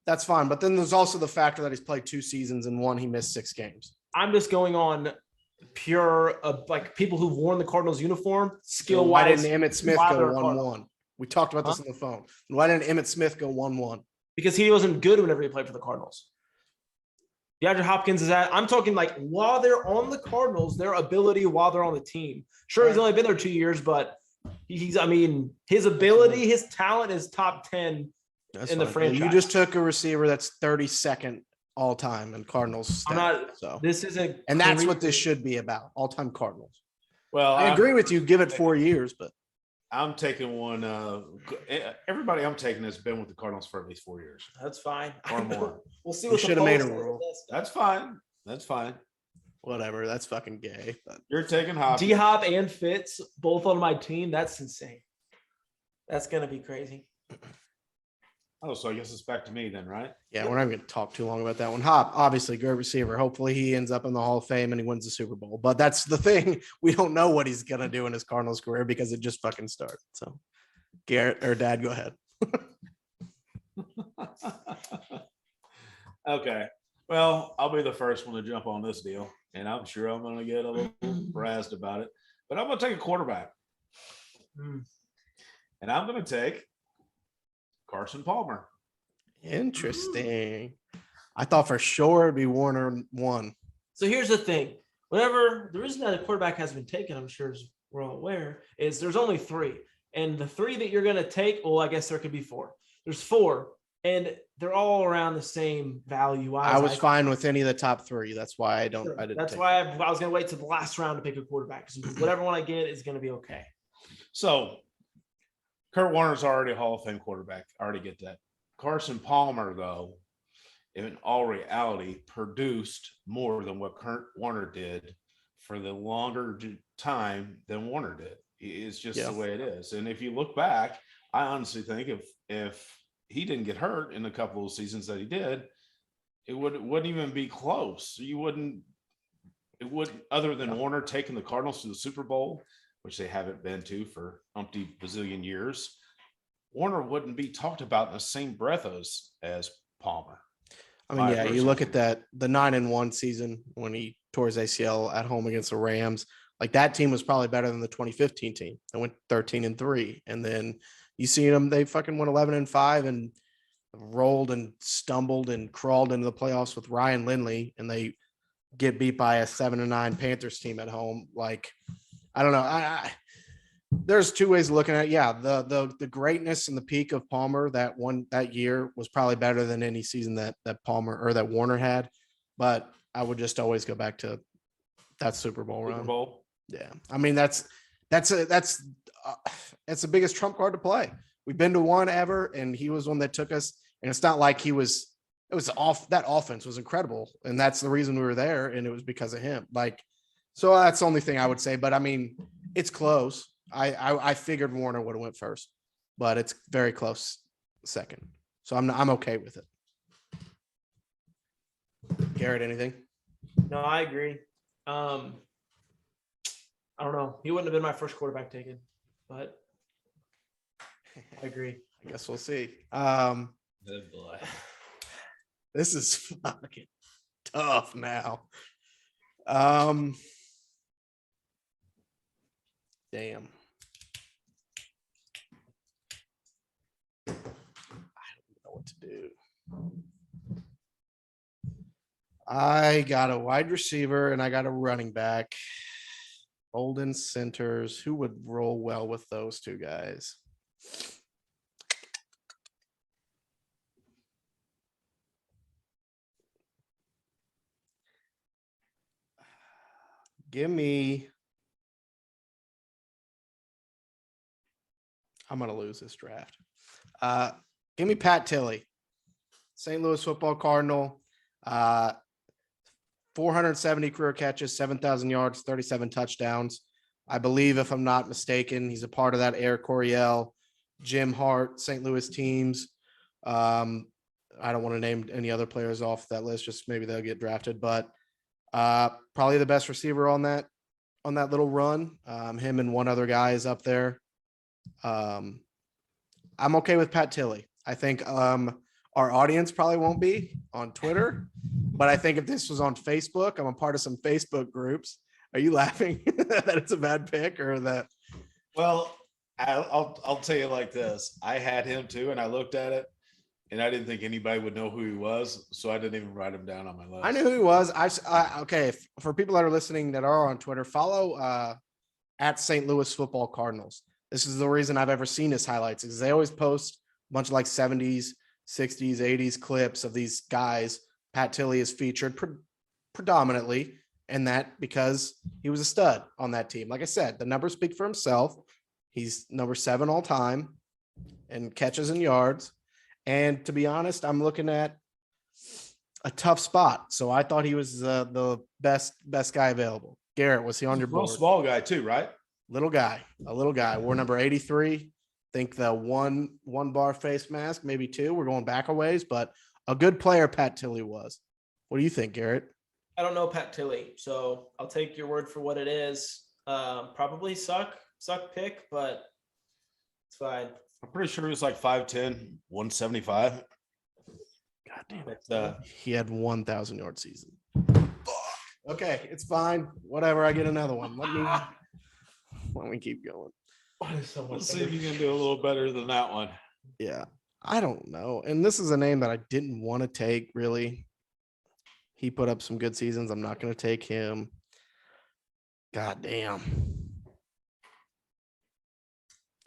That's fine, but then there's also the factor that he's played 2 seasons and one he missed 6 games. I'm just going on pure people who've worn the Cardinals uniform skill wise. Why didn't Emmitt Smith go 1-1? We talked about this on the phone. Why didn't Emmitt Smith go 1-1? Because he wasn't good whenever he played for the Cardinals. DeAndre Hopkins is I'm talking while they're on the Cardinals, their ability while they're on the team. Sure, he's only been there 2 years, but his ability, his talent is top 10 in the franchise. You just took a receiver that's 32nd all time in Cardinals. That's what this should be about. All time Cardinals. Well, I agree with you. Give it 4 years, but I'm taking one. Everybody I'm taking has been with the Cardinals for at least 4 years. That's fine. Or more. We'll see. We should have made a rule. That's fine. Whatever. That's fucking gay. But. You're taking Hopkins. D-Hop and Fitz both on my team. That's insane. That's gonna be crazy. Oh, so I guess it's back to me then, right? Yeah, we're not going to talk too long about that one. Hop, obviously, great receiver. Hopefully he ends up in the Hall of Fame and he wins the Super Bowl. But that's the thing. We don't know what he's going to do in his Cardinals career because it just fucking started. So, Garrett or Dad, go ahead. Okay. Well, I'll be the first one to jump on this deal, and I'm sure I'm going to get a little brazzed about it. But I'm going to take a quarterback, and I'm going to take Carson Palmer. Interesting. I thought for sure it'd be Warner 1. So here's the thing. Whenever the reason that a quarterback has been taken, I'm sure as we're all aware, is there's only 3. And the 3 that you're going to take, well, I guess there could be 4. There's 4, and they're all around the same value. I was fine with any of the top 3. That's why I didn't. That's why I was going to wait to the last round to pick a quarterback. Because whatever one I get is going to be okay. So Kurt Warner's already a Hall of Fame quarterback. I already get that. Carson Palmer, though, in all reality, produced more than what Kurt Warner did for the longer time than Warner did. It's just the way it is. And if you look back, I honestly think if he didn't get hurt in a couple of seasons that he did, it wouldn't even be close. It wouldn't, other than Warner taking the Cardinals to the Super Bowl, which they haven't been to for umpty bazillion years, Warner wouldn't be talked about in the same breath as Palmer. I mean, yeah, you look at the 9-1 season when he tore his ACL at home against the Rams. Like, that team was probably better than the 2015 team. They went 13-3, and then you see them; they fucking went 11-5 and rolled and stumbled and crawled into the playoffs with Ryan Lindley, and they get beat by a 7-9 Panthers team at home. Like, I don't know. There's 2 ways of looking at it. Yeah, the greatness and the peak of Palmer that year was probably better than any season that Palmer or that Warner had. But I would just always go back to that Super Bowl run. Super Bowl. Yeah, I mean that's the biggest trump card to play. We've been to one ever, and he was one that took us. And it's not like it was off. That offense was incredible, and that's the reason we were there. And it was because of him. Like, so that's the only thing I would say. But I mean, it's close. I figured Warner would have went first, but it's very close second. So I'm okay with it. Garrett, anything? No, I agree. I don't know. He wouldn't have been my first quarterback taken, but I agree. I guess we'll see. Good boy. This is fucking tough now. Damn. I don't know what to do. I got a wide receiver and I got a running back. Holden centers. Who would roll well with those 2 guys? Give me. I'm going to lose this draft. Give me Pat Tilley, St. Louis football Cardinal. 470 career catches, 7,000 yards, 37 touchdowns. I believe, if I'm not mistaken, he's a part of that Air Coryell, Jim Hart, St. Louis teams. I don't want to name any other players off that list, just maybe they'll get drafted, but probably the best receiver on that little run. Him and one other guy is up there. I'm okay with Pat Tilley. I think our audience probably won't be on Twitter, but I think if this was on Facebook, I'm a part of some Facebook groups. Are you laughing that it's a bad pick or that? Well, I'll tell you like this. I had him too, and I looked at it, and I didn't think anybody would know who he was, so I didn't even write him down on my list. I knew who he was. Okay. For people that are listening that are on Twitter, follow at St. Louis Football Cardinals. This is the reason I've ever seen his highlights, is they always post a bunch of like 70s, 60s, 80s clips of these guys. Pat Tilley is featured predominantly in that because he was a stud on that team. Like I said, the numbers speak for himself. He's number 7 all time in catches and yards. And to be honest, I'm looking at a tough spot. So I thought he was the best guy available. Garrett, was he on your board? Small guy too, right? A little guy. We're number 83. Think the one bar face mask, maybe 2. We're going back a ways, but a good player Pat Tilley was. What do you think, Garrett? I don't know Pat Tilley, so I'll take your word for what it is. Probably suck pick, but it's fine. I'm pretty sure he was like 5'10", 175. God damn it. But, He had 1,000 yard season. Okay, it's fine. Whatever. I get another one. Let me keep going. So much let's see better. if you can do a little better than that one. Yeah, I don't know. And this is a name that I didn't want to take, really. He put up some good seasons. I'm not going to take him. God damn.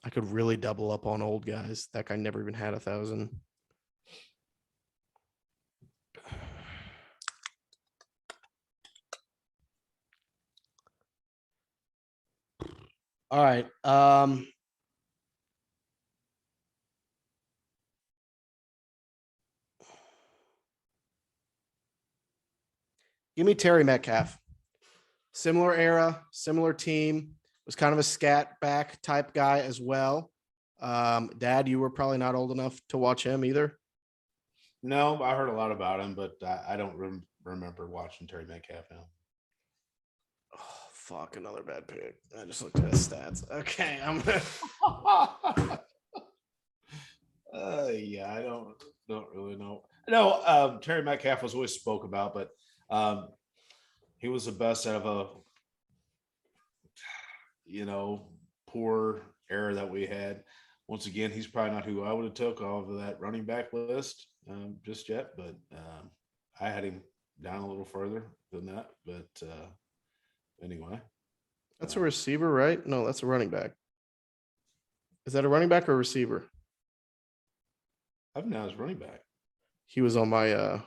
I could really double up on old guys. That guy never even had 1,000. All right. Give me Terry Metcalf. Similar era, similar team. Was kind of a scat back type guy as well. Dad, you were probably not old enough to watch him either. No, I heard a lot about him, but I don't remember watching Terry Metcalf now. Oh, fuck, another bad pick. I just looked at his stats. Okay, I'm gonna Yeah, I don't really know. No, Terry Metcalf was always spoke about, but he was the best out of a poor era that we had. Once again, he's probably not who I would have took off of that running back list just yet, but I had him down a little further than that. But anyway, that's a receiver, right? No, that's a running back. Is that a running back or a receiver? I've now as running back. He was on my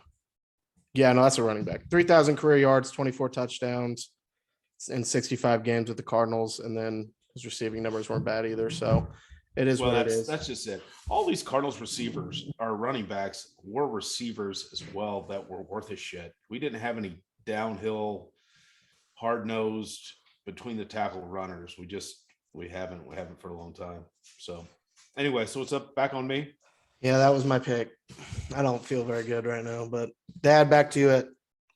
yeah, no, that's a running back. 3,000 career yards, 24 touchdowns in 65 games with the Cardinals, and then his receiving numbers weren't bad either. So it is what it is. That's just it. All these Cardinals receivers are running backs, were receivers as well that were worth a shit. We didn't have any downhill, hard-nosed, between the tackle runners. We haven't for a long time. So anyway, so it's up back on me. Yeah, that was my pick. I don't feel very good right now, but Dad, back to you at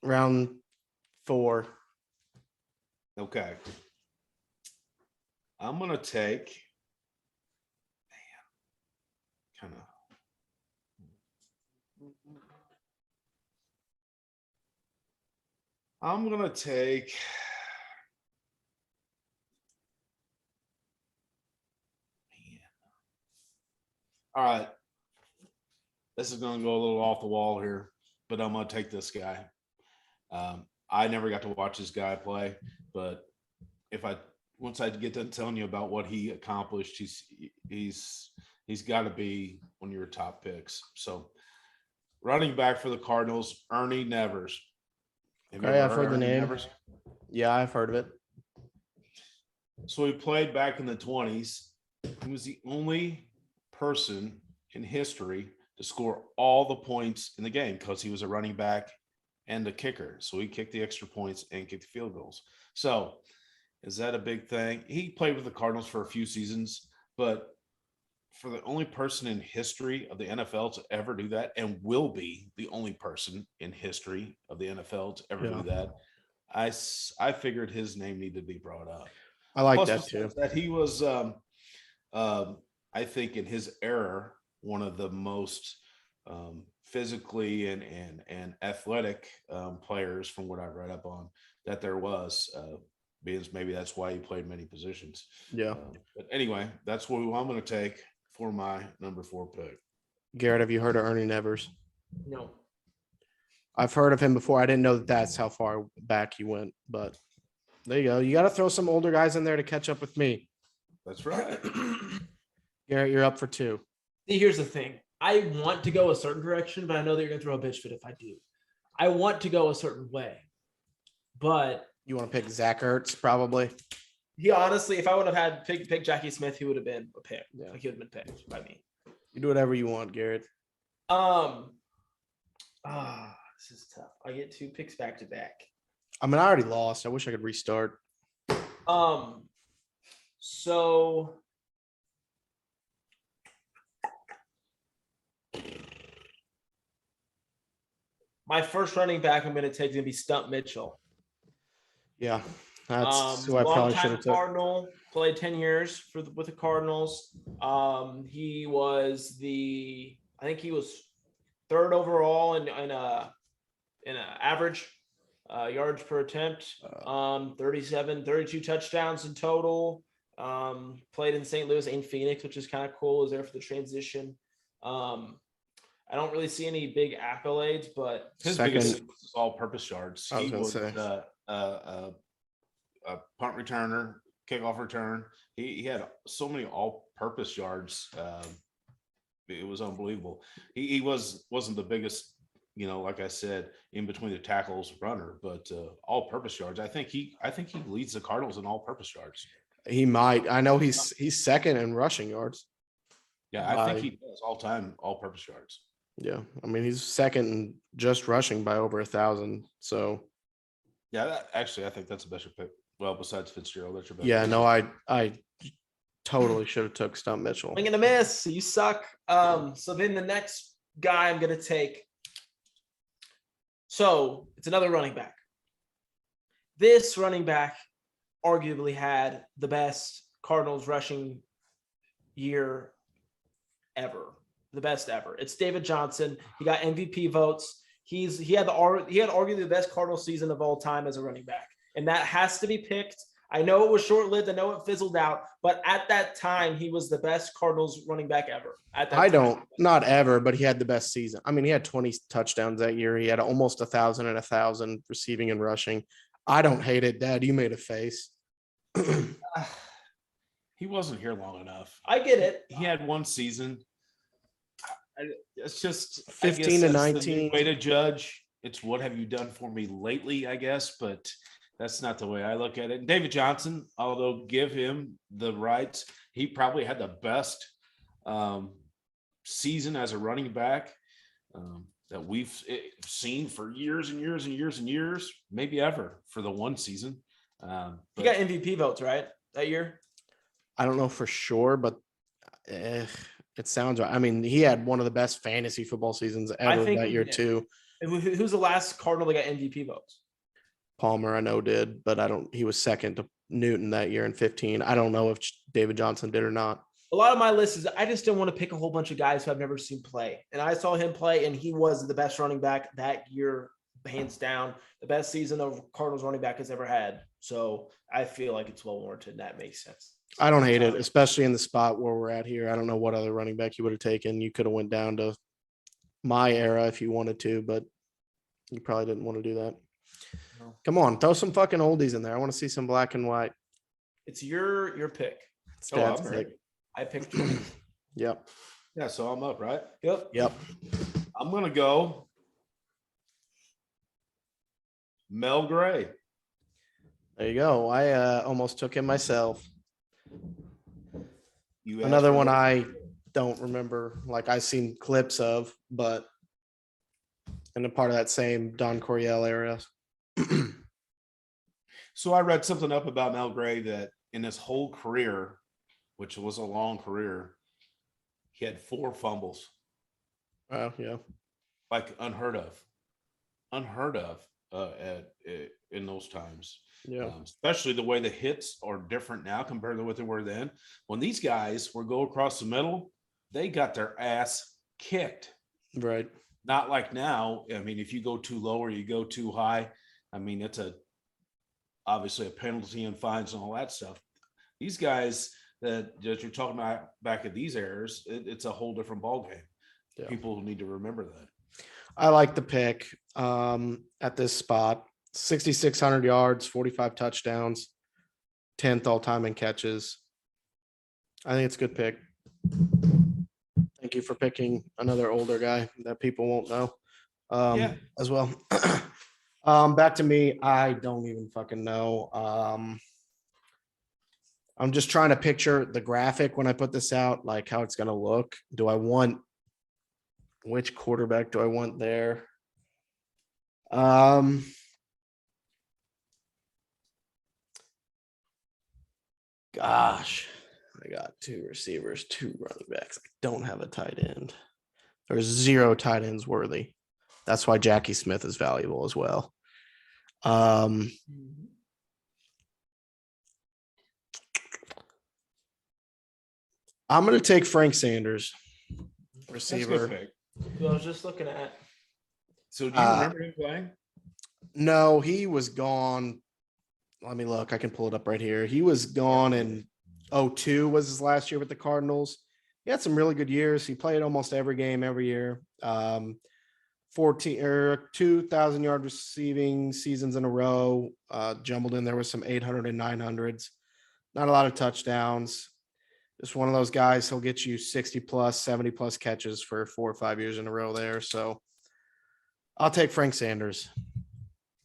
round 4. Okay. I'm gonna take kind of I'm gonna take all right. This is going to go a little off the wall here, but I'm going to take this guy. I never got to watch this guy play, but once I get done telling you about what he accomplished, he's got to be one of your top picks. So, running back for the Cardinals, Ernie Nevers. Okay, I've heard the name. Nevers? Yeah, I've heard of it. So he played back in the 20s. He was the only person in history to score all the points in the game because he was a running back and a kicker. So he kicked the extra points and kicked the field goals. So is that a big thing? He played with the Cardinals for a few seasons, but for the only person in history of the NFL to ever do that, and will be the only person in history of the NFL to ever do that, I figured his name needed to be brought up. I like that too. That he was, I think, in his era, one of the most physically and athletic players, from what I read up on, that there was. Because maybe that's why he played many positions. Yeah. But anyway, that's who I'm going to take for my number 4 pick. Garrett, have you heard of Ernie Nevers? No. I've heard of him before. I didn't know that's how far back he went, but there you go. You got to throw some older guys in there to catch up with me. That's right. Garrett, you're up for 2. See, here's the thing. I want to go a certain direction, but I know that you're going to throw a bitch fit if I do. I want to go a certain way, but you want to pick Zach Ertz, probably. He honestly, if I would have had pick Jackie Smith, he would have been a pick. Yeah. Like he would have been picked by me. You do whatever you want, Garrett. This is tough. I get 2 picks back to back. I mean, I already lost. I wish I could restart. So my first running back I'm going to take is going to be Stump Mitchell. Yeah, that's who I probably should have took. Cardinal, played 10 years with the Cardinals. He was I think he was third overall in average yards per attempt. 32 touchdowns in total. Played in St. Louis and Phoenix, which is kind of cool. Was there for the transition. I don't really see any big accolades, but his biggest was all-purpose yards. He was a punt returner, kickoff return. He had so many all-purpose yards. It was unbelievable. He wasn't the biggest, like I said, in between the tackles runner, but all-purpose yards. I think he leads the Cardinals in all-purpose yards. He might. I know he's second in rushing yards. Yeah, I think he does all-time all-purpose yards. Yeah, I mean he's second in just rushing by over 1,000. So yeah, I think that's the best pick. Well, besides Fitzgerald, that's your best. Yeah, no, I totally should have took Stump Mitchell. I'm gonna miss. You suck. So then the next guy I'm gonna take. So it's another running back. This running back arguably had the best Cardinals rushing year ever. The best ever. It's David Johnson. He got MVP votes. He had arguably the best Cardinals season of all time as a running back. And that has to be picked. I know it was short-lived. I know it fizzled out. But at that time, he was the best Cardinals running back ever. Not ever, but he had the best season. I mean, he had 20 touchdowns that year. He had almost 1,000 receiving and rushing. I don't hate it, Dad. You made a face. He wasn't here long enough. I get it. He had one season. It's just 15 to 19. Way to judge. It's what have you done for me lately, I guess, but that's not the way I look at it. And David Johnson, although give him the rights, he probably had the best season as a running back that we've seen for years and years and years and years, maybe ever for the one season. He got MVP votes, right, that year? I don't know for sure, but it sounds right. I mean, he had one of the best fantasy football seasons ever that year too. Who's the last Cardinal that got MVP votes? Palmer, I know did, but he was second to Newton that year in 15. I don't know if David Johnson did or not. A lot of my list is I just don't want to pick a whole bunch of guys who I've never seen play. And I saw him play, and he was the best running back that year, hands down. The best season of Cardinals running back has ever had. So I feel like it's well warranted. That makes sense. I don't hate it, especially in the spot where we're at here. I don't know what other running back you would have taken. You could have went down to my era if you wanted to, but you probably didn't want to do that. No. Come on, throw some fucking oldies in there. I want to see some black and white. It's your pick. It's Dad's pick. I picked you. Yep. Yeah, so I'm up, right? Yep. I'm gonna go Mel Gray. There you go. I almost took him myself. Another one I don't remember, like I've seen clips of, but in a part of that same Don Coryell area. So I read something up about Mel Gray that in his whole career, which was a long career, he had 4 fumbles. Oh, yeah. Like unheard of in those times. Yeah. Especially the way the hits are different now compared to what they were then. When these guys were go across the middle, they got their ass kicked. Right. Not like now. I mean, if you go too low or you go too high, I mean, it's obviously a penalty and fines and all that stuff. These guys that you're talking about back at these eras, it's a whole different ballgame. Yeah. People need to remember that. I like the pick at this spot. 6,600 yards, 45 touchdowns, 10th all-time in catches. I think it's a good pick. Thank you for picking another older guy that people won't know as well. Back to me. I don't even fucking know. I'm just trying to picture the graphic when I put this out, like how it's going to look. Which quarterback do I want there? Gosh, I got 2 receivers, 2 running backs. I don't have a tight end. There's 0 tight ends worthy. That's why Jackie Smith is valuable as well. I'm going to take Frank Sanders, That's a good receiver. pick. Who I was just looking at. So do you remember him playing? No, he was gone. Let me look. I can pull it up right here. He was gone in 02 was his last year with the Cardinals. He had some really good years. He played almost every game every year. 14 or 2,000 yard receiving seasons in a row. Jumbled in there with some 800 and 900s. Not a lot of touchdowns. Just one of those guys. He'll get you 60 plus, 70 plus catches for 4 or 5 years in a row there. So I'll take Frank Sanders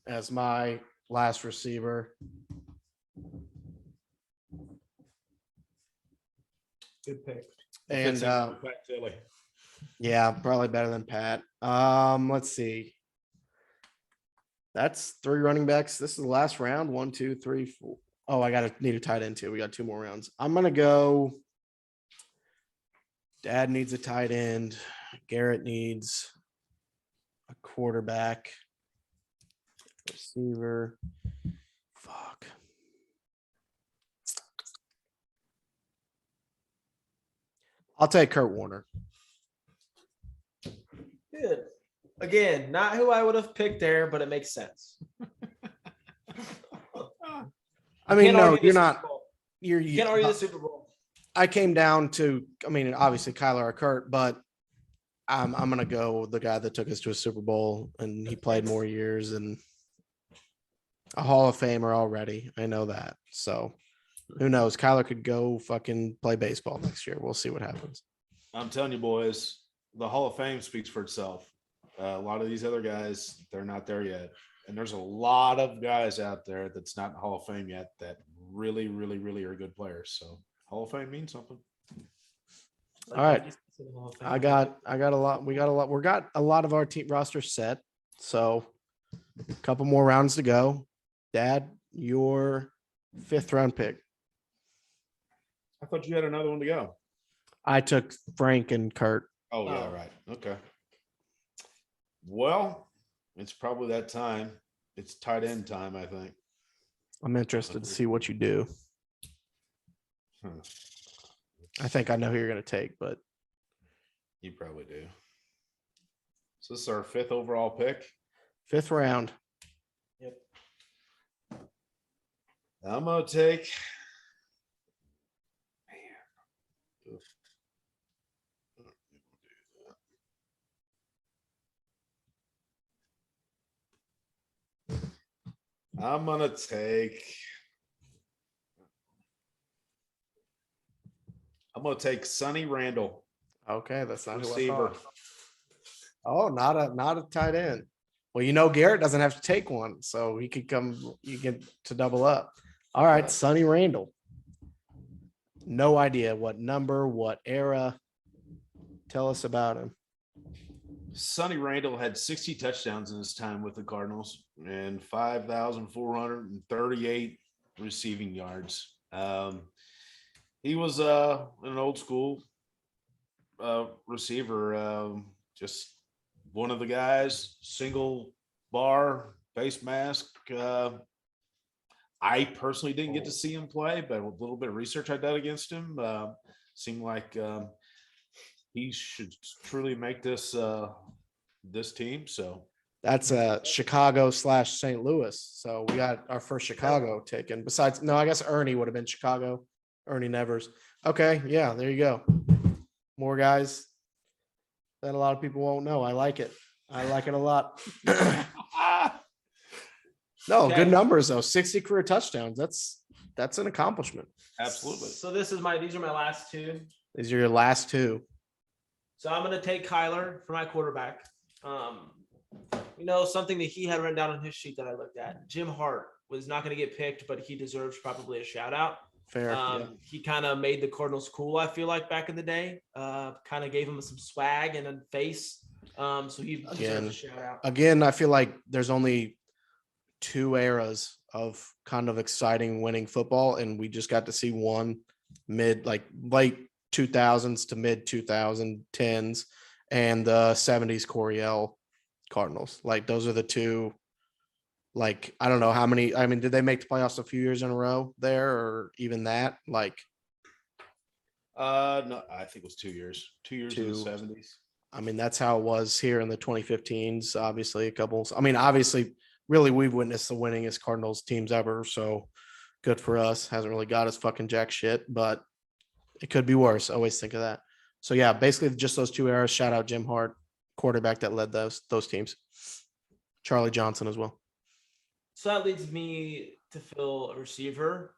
as my last receiver. Good pick. And Pat Philly. yeah, probably better than Pat. Let's see. That's 3 running backs. This is the last round. 1, 2, 3, 4. Oh, need a tight end too. We got 2 more rounds. I'm gonna go. Dad needs a tight end. Garrett needs a quarterback. Receiver. Fuck. I'll take Kurt Warner. Good. Again, not who I would have picked there, but it makes sense. I mean, Can't no, argue the you're Super not. Bowl. You Can't argue the Super Bowl. I came down to, I mean, obviously Kyler or Kurt, but I'm gonna go with the guy that took us to a Super Bowl and he played more years and a Hall of Famer already. I know that. So who knows? Kyler could go fucking play baseball next year. We'll see what happens. I'm telling you, boys, the Hall of Fame speaks for itself. A lot of these other guys, they're not there yet. And there's a lot of guys out there that's not in the Hall of Fame yet that really, really, really are good players. So Hall of Fame means something. Like All right. that, you said Hall of Fame. I got a lot. We got a lot of our team roster set. So a couple more rounds to go. Dad, your 5th round pick. I thought you had another one to go. I took Frank and Kurt. Oh, yeah, right. Okay. Well, it's probably that time. It's tight end time, I think. I'm interested to see what you do. I think I know who you're going to take, but You probably do. So this is our 5th overall pick. 5th round. Yep. I'm going to take. Man. Oof. I'm going to take Sonny Randall. Okay, that's not who I Receiver. thought. Oh, not a tight end. Well, Garrett doesn't have to take one, so he could come. You get to double up. All right, Sonny Randall. No idea what number, what era. Tell us about him. Sonny Randall had 60 touchdowns in his time with the Cardinals and 5,438 receiving yards. He was an old school receiver, just one of the guys, single bar, face mask. I personally didn't get to see him play, but a little bit of research I did against him seemed like he should truly make this team. So That's Chicago / St. Louis. So we got our first Chicago taken. Besides, no, I guess Ernie would have been Chicago. Ernie Nevers. Okay, yeah, there you go. More guys that a lot of people won't know. I like it. I like it a lot. No, Okay. good numbers though. 60 career touchdowns. That's an accomplishment. absolutely. So these are my last 2. These are your last 2. So I'm going to take Kyler for my quarterback. Something that he had written down on his sheet that I looked at. Jim Hart was not going to get picked, but he deserves probably a shout out. Fair. Yeah. He kind of made the Cardinals cool, I feel like, back in the day. Kind of gave him some swag and a face. So he deserves a shout out. Again, I feel like there's only 2 eras of kind of exciting winning football, and we just got to see one late 2000s to mid 2010s and the 70s Coryell Cardinals. Like those are the 2. Like, I don't know how many. I mean, did they make the playoffs a few years in a row there or even that? Like, No, I think it was 2 years. 2 years in the Two. 70s. I mean, that's how it was here in the 2015s. Obviously, obviously, really, we've witnessed the winningest Cardinals teams ever. So good for us. Hasn't really got us fucking jack shit, but it could be worse. Always think of that. So yeah, basically just those 2 eras. Shout out Jim Hart, quarterback that led those teams. Charlie Johnson as well. So that leads me to fill a receiver.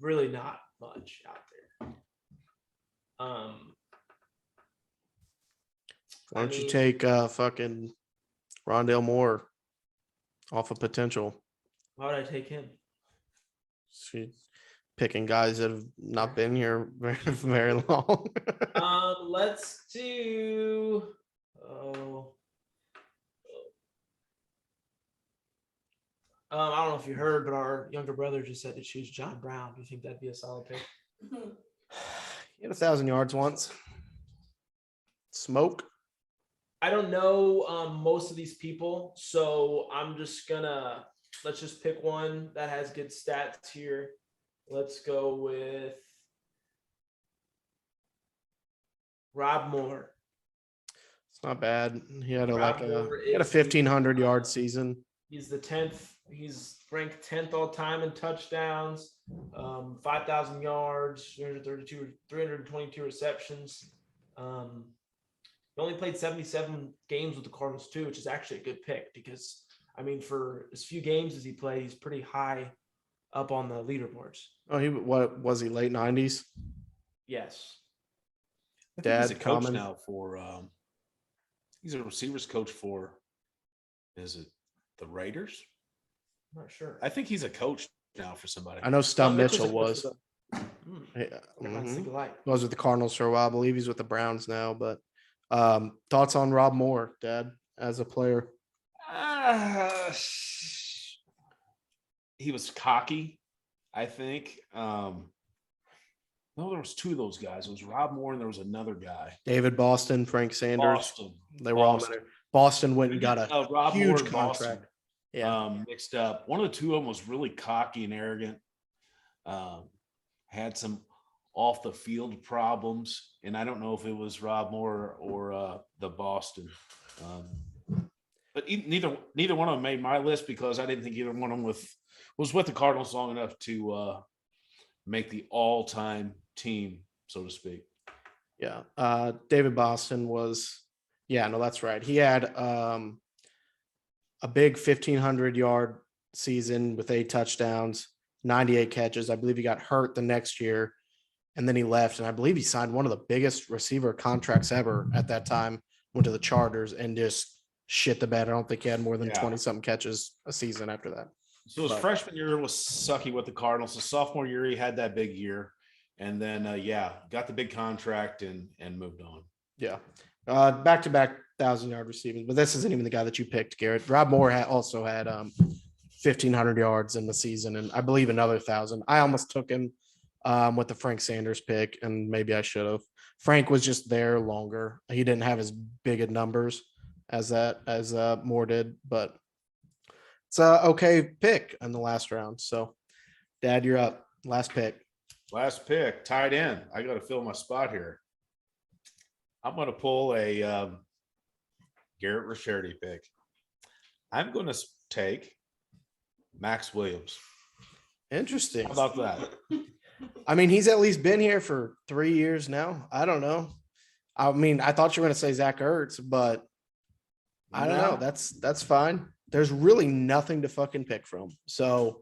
Really not much out there. Why don't you take fucking Rondale Moore off of potential? Why would I take him? She picking guys that have not been here very long. Let's do. Oh. I don't know if you heard, but our younger brother just said to choose John Brown. Do you think that'd be a solid pick? He had 1,000 yards once. Smoke. I don't know most of these people, so let's just pick one that has good stats here. Let's go with Rob Moore. It's not bad. He had a 1,500 1,500-yard season. He's the 10th. He's ranked 10th all time in touchdowns, 5,000 yards, 322 receptions. He only played 77 games with the Cardinals too, which is actually a good pick because, I mean, for as few games as he played, he's pretty high up on the leaderboards. Oh, what was he? Late 90s? Yes. I think he's a Dad coach Common. now for he's a receivers coach for, is it the Raiders? I'm not sure. I think he's a coach now for somebody. I know Stump Nick Mitchell a coach was. for Yeah, Minds think alike. was with the Cardinals for a while. I believe he's with the Browns now. But thoughts on Rob Moore, Dad, as a player? He was cocky, I think. No, there was 2 of those guys. It was Rob Moore and there was another guy. David Boston, Frank Sanders. Boston. They were all there. Boston went and got a Rob huge Moore and contract. Boston, Yeah. mixed up. One of the 2 of them was really cocky and arrogant. Had some off the field problems, and I don't know if it was Rob Moore or the Boston. But neither one of them made my list because I didn't think either one of them was with the Cardinals long enough to make the all-time team, so to speak. Yeah. David Boston was, no, that's right. He had a big 1,500-yard season with 8 touchdowns, 98 catches. I believe he got hurt the next year, and then he left. And I believe he signed one of the biggest receiver contracts ever at that time, went to the Chargers, and just shit the bed. I don't think he had more than 20-something catches a season after that. So his freshman year was sucky with the Cardinals. His sophomore year, he had that big year. And then, got the big contract and moved on. Yeah. Back-to-back 1,000-yard receiving. But this isn't even the guy that you picked, Garrett. Rob Moore also had 1,500 yards in the season, and I believe another 1,000. I almost took him with the Frank Sanders pick, and maybe I should have. Frank was just there longer. He didn't have as big of numbers as Moore did, but it's a okay pick in the last round. So, Dad, you're up. Last pick. Last pick, tight end. I got to fill my spot here. I'm going to pull a Garrett Ricciardi pick. I'm going to take Max Williams. Interesting. How about that? I mean, he's at least been here for 3 years now. I don't know. I mean, I thought you were going to say Zach Ertz, but I don't know. That's fine. There's really nothing to fucking pick from. So,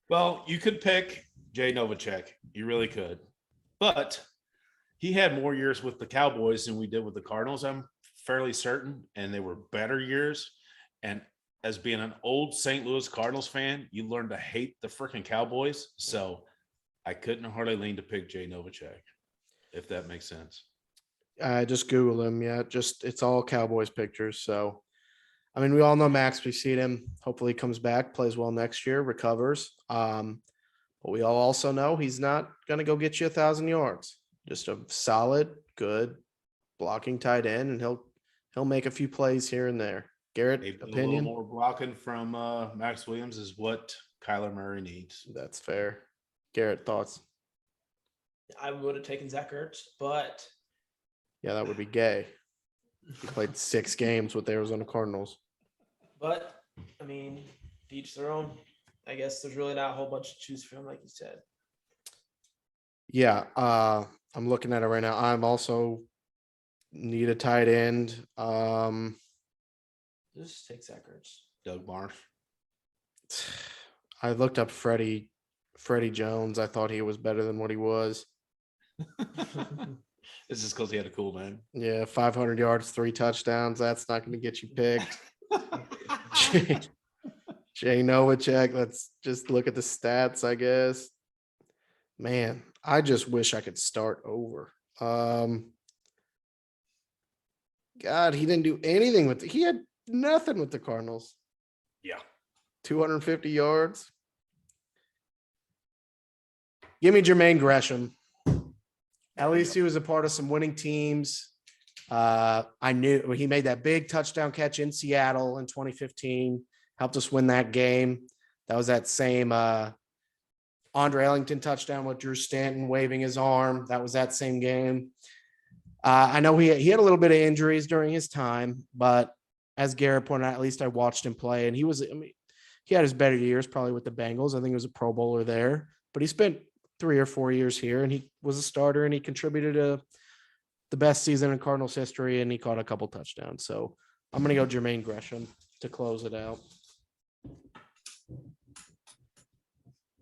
well, you could pick Jay Novacek. You really could. But he had more years with the Cowboys than we did with the Cardinals, I'm fairly certain. And they were better years. And as being an old St. Louis Cardinals fan, you learn to hate the freaking Cowboys. So I couldn't hardly lean to pick Jay Novacek, if that makes sense. I just Googled him. Yeah, it's all Cowboys pictures. So, I mean, we all know Max. We've seen him. Hopefully, he comes back, plays well next year, recovers. But we all also know he's not going to go get you 1,000 yards. Just a solid, good blocking tight end, and he'll make a few plays here and there. Garrett, Maybe opinion? a little more blocking from Max Williams is what Kyler Murray needs. That's fair. Garrett, thoughts? I would have taken Zach Ertz, but Yeah, that would be gay. He played 6 games with the Arizona Cardinals. I mean, to each their own. I guess there's really not a whole bunch to choose from, like you said. Yeah, I'm looking at it right now. I'm also need a tight end. Just take Zach Ertz. Doug Marsh. I looked up Freddie Jones. I thought he was better than what he was. It's just because he had a cool name. Yeah, 500 yards, 3 touchdowns. That's not going to get you picked. Jay Novacek. Let's just look at the stats, I guess. Man, I just wish I could start over. God, he didn't do anything with he had nothing with the Cardinals. Yeah. 250 yards. Give me Jermaine Gresham. At least he was a part of some winning teams. I knew he made that big touchdown catch in Seattle in 2015, helped us win that game. That was that same Andre Ellington touchdown with Drew Stanton waving his arm. That was that same game. I know he had a little bit of injuries during his time, but as Garrett pointed out, at least I watched him play, and he had his better years probably with the Bengals. I think he was a Pro Bowler there, but he spent 3 or 4 years here, and he was a starter, and he contributed to the best season in Cardinals history, and he caught a couple touchdowns. So I'm going to go Jermaine Gresham to close it out.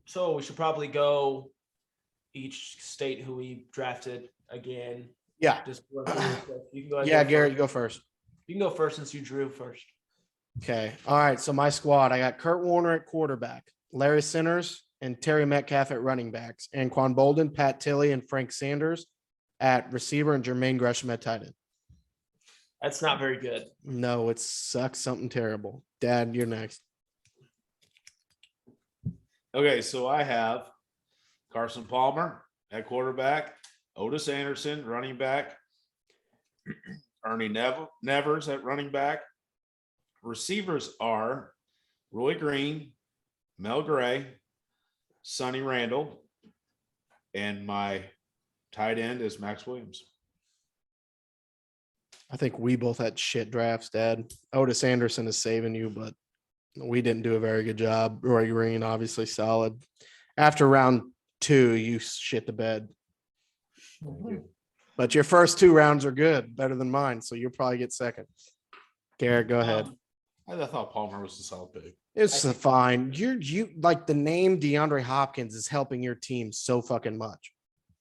So we should probably go each state who we drafted again. Yeah. Just you can go ahead. Yeah, Garrett, you go first. You can go first since you drew first. Okay. All right. So my squad, I got Kurt Warner at quarterback, Larry Sinners and Terry Metcalf at running backs, Anquan Bolden, Pat Tilley, and Frank Sanders at receiver, and Jermaine Gresham at tight end. That's not very good. No, it sucks something terrible. Dad, you're next. Okay, so I have Carson Palmer at quarterback, Otis Anderson, running back, Ernie Nevers at running back. Receivers are Roy Green, Mel Gray, Sonny Randall, and my tight end is Max Williams. I think we both had shit drafts, Dad. Otis Anderson is saving you, but we didn't do a very good job. Roy Green, obviously solid. After round 2, you shit the bed. But your first 2 rounds are good, better than mine, so you'll probably get second. Garrett, go ahead. I thought Palmer was a solid pick. It's fine. You like the name DeAndre Hopkins is helping your team so fucking much.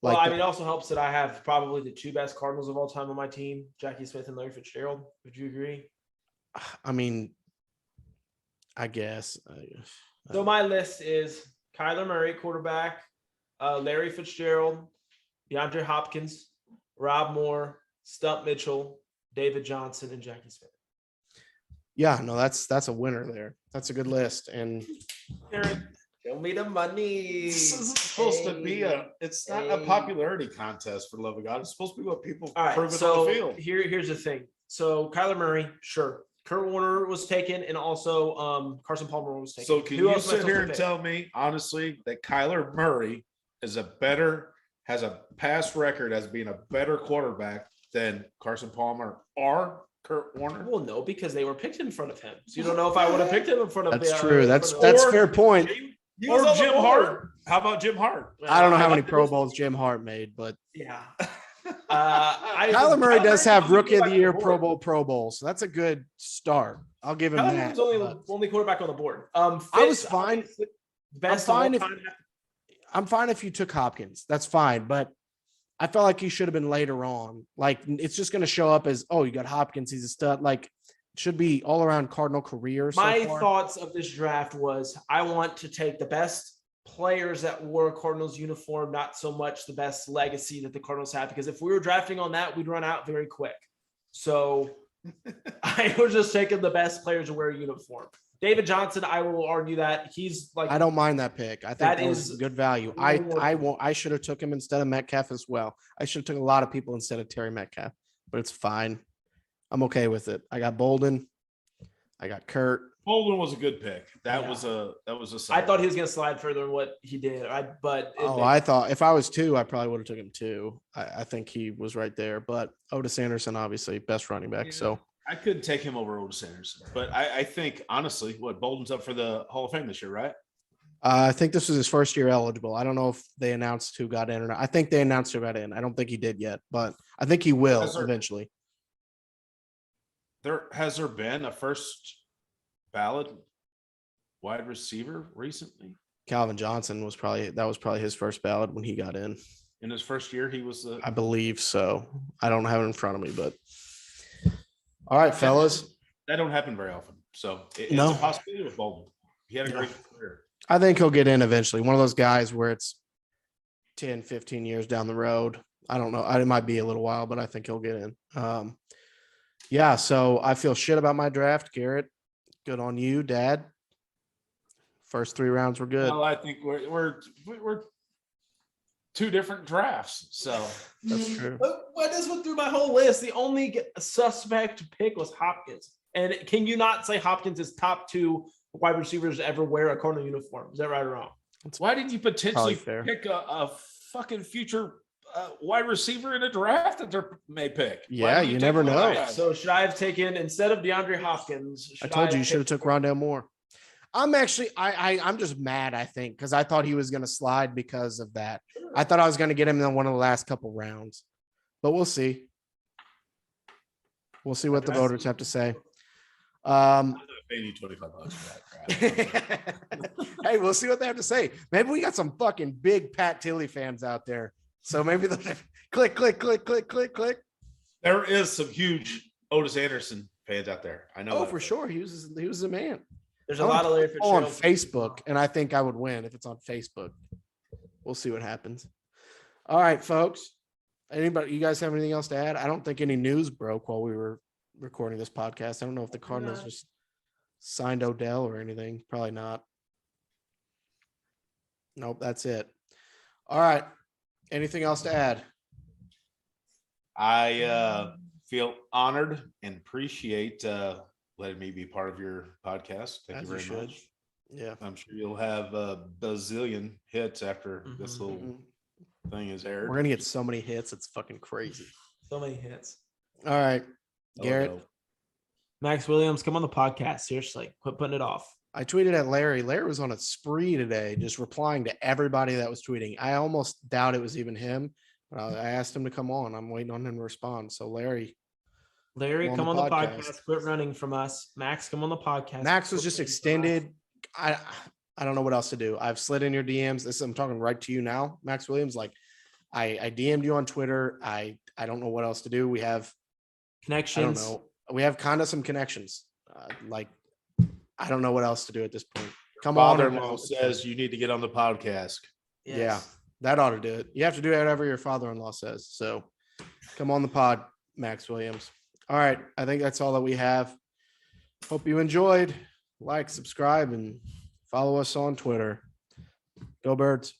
Well, I mean, it also helps that I have probably the 2 best Cardinals of all time on my team, Jackie Smith and Larry Fitzgerald. Would you agree? I mean, I guess. So my list is Kyler Murray, quarterback, Larry Fitzgerald, DeAndre Hopkins, Rob Moore, Stump Mitchell, David Johnson, and Jackie Smith. Yeah, no, that's a winner there. That's a good list. And Show me the money. This isn't supposed to be it's not a popularity contest, for the love of God. It's supposed to be what people prove it on the field. Here's the thing. So Kyler Murray, sure. Kurt Warner was taken, and also Carson Palmer was taken. So can you sit here and tell me, honestly, that Kyler Murray has a past record as being a better quarterback than Carson Palmer or Kurt Warner? Well, no, because they were picked in front of him. So you don't know if I would have picked him in front of. That's true. That's a fair point. Or Jim Hart. How about Jim Hart? I don't know how many Pro Bowls Jim Hart made, but yeah. Kyler Murray does have Rookie of the Year, Pro Bowl, so that's a good start. I'll give him that. Only quarterback on the board. I was fine. Best I'm fine if you took Hopkins. That's fine, but I felt like he should have been later on. Like it's just going to show up as, oh, you got Hopkins, he's a stud. Like it should be all around Cardinal career. My thoughts of this draft was I want to take the best players that wore a Cardinals uniform, not so much the best legacy that the Cardinals have, because if we were drafting on that, we'd run out very quick. So I was just taking the best players to wear a uniform. David Johnson, I will argue that he's like, I don't mind that pick. I think that is good value. I should have took him instead of Metcalf as well. I should have took a lot of people instead of Terry Metcalf, but it's fine. I'm okay with it. I got Bolden. I got Kurt. Bolden was a good pick. That Yeah. was a I solid thought he pick. was going to slide further than what he did. I thought if I was 2, I probably would have took him 2. I think he was right there, but Otis Anderson, obviously best running back. Yeah. So I could take him over Otis Anderson, but I think honestly, Bolden's up for the Hall of Fame this year, right? I think this was his first year eligible. I don't know if they announced who got in or not. I think they announced who got in. I don't think he did yet, but I think he will eventually. Has there been a first ballot wide receiver recently? Calvin Johnson was probably his first ballot when he got in. In his first year, he was I believe so. I don't have it in front of me, but all right, fellas. That don't happen very often. So it's No. a possibility with Bolden. He had a great career. I think he'll get in eventually. One of those guys where it's 10, 15 years down the road. I don't know. It might be a little while, but I think he'll get in. Yeah, so I feel shit about my draft, Garrett. Good on you, Dad. First 3 rounds were good. Well, I think we're 2 different drafts. So That's true. I just went through my whole list. The only suspect pick was Hopkins. And can you not say Hopkins is top 2 wide receivers to ever wear a Cardinal uniform? Is that right or wrong? why didn't you potentially pick a fucking future wide receiver in a draft that they may pick? Yeah, you never know. So should I have taken, instead of DeAndre Hopkins? I told you should have took Rondale Moore. I'm actually, I'm just mad, I think, because I thought he was going to slide because of that. I thought I was going to get him in one of the last couple rounds, but we'll see. We'll see what the voters have to say. I'm not paying you $25 for that crap. Hey, we'll see what they have to say. Maybe we got some fucking big Pat Tilley fans out there. So maybe they'll click, click, click, click, click, click. There is some huge Otis Anderson fans out there. I know. Oh, for sure. He was a man. There's a lot of Larry Fitzgerald on Facebook, and I think I would win if it's on Facebook. We'll see what happens. All right, folks. Anybody, you guys have anything else to add? I don't think any news broke while we were recording this podcast. I don't know if the Cardinals just signed Odell or anything. Probably not. Nope, that's it. All right. Anything else to add? I feel honored and appreciate letting me be part of your podcast. Thank you very much. Yeah. I'm sure you'll have a bazillion hits after this little thing is aired. We're going to get so many hits. It's fucking crazy. So many hits. All right. Garrett. Max Williams, come on the podcast. Seriously, quit putting it off. I tweeted at Larry. Larry was on a spree today, just replying to everybody that was tweeting. I almost doubt it was even him, but I asked him to come on. I'm waiting on him to respond. So Larry, come on the podcast. Quit running from us. Max, come on the podcast. Max was just extended. I don't know what else to do. I've slid in your DMs. I'm talking right to you now, Max Williams. Like I DM'd you on Twitter. I don't know what else to do. We have connections. I don't know. We have kind of some connections. I don't know what else to do at this point. Come on. Father-in-law says you need to get on the podcast. Yes. Yeah, that ought to do it. You have to do whatever your father-in-law says. So come on the pod, Max Williams. All right. I think that's all that we have. Hope you enjoyed. Like, subscribe, and follow us on Twitter. Go Birds.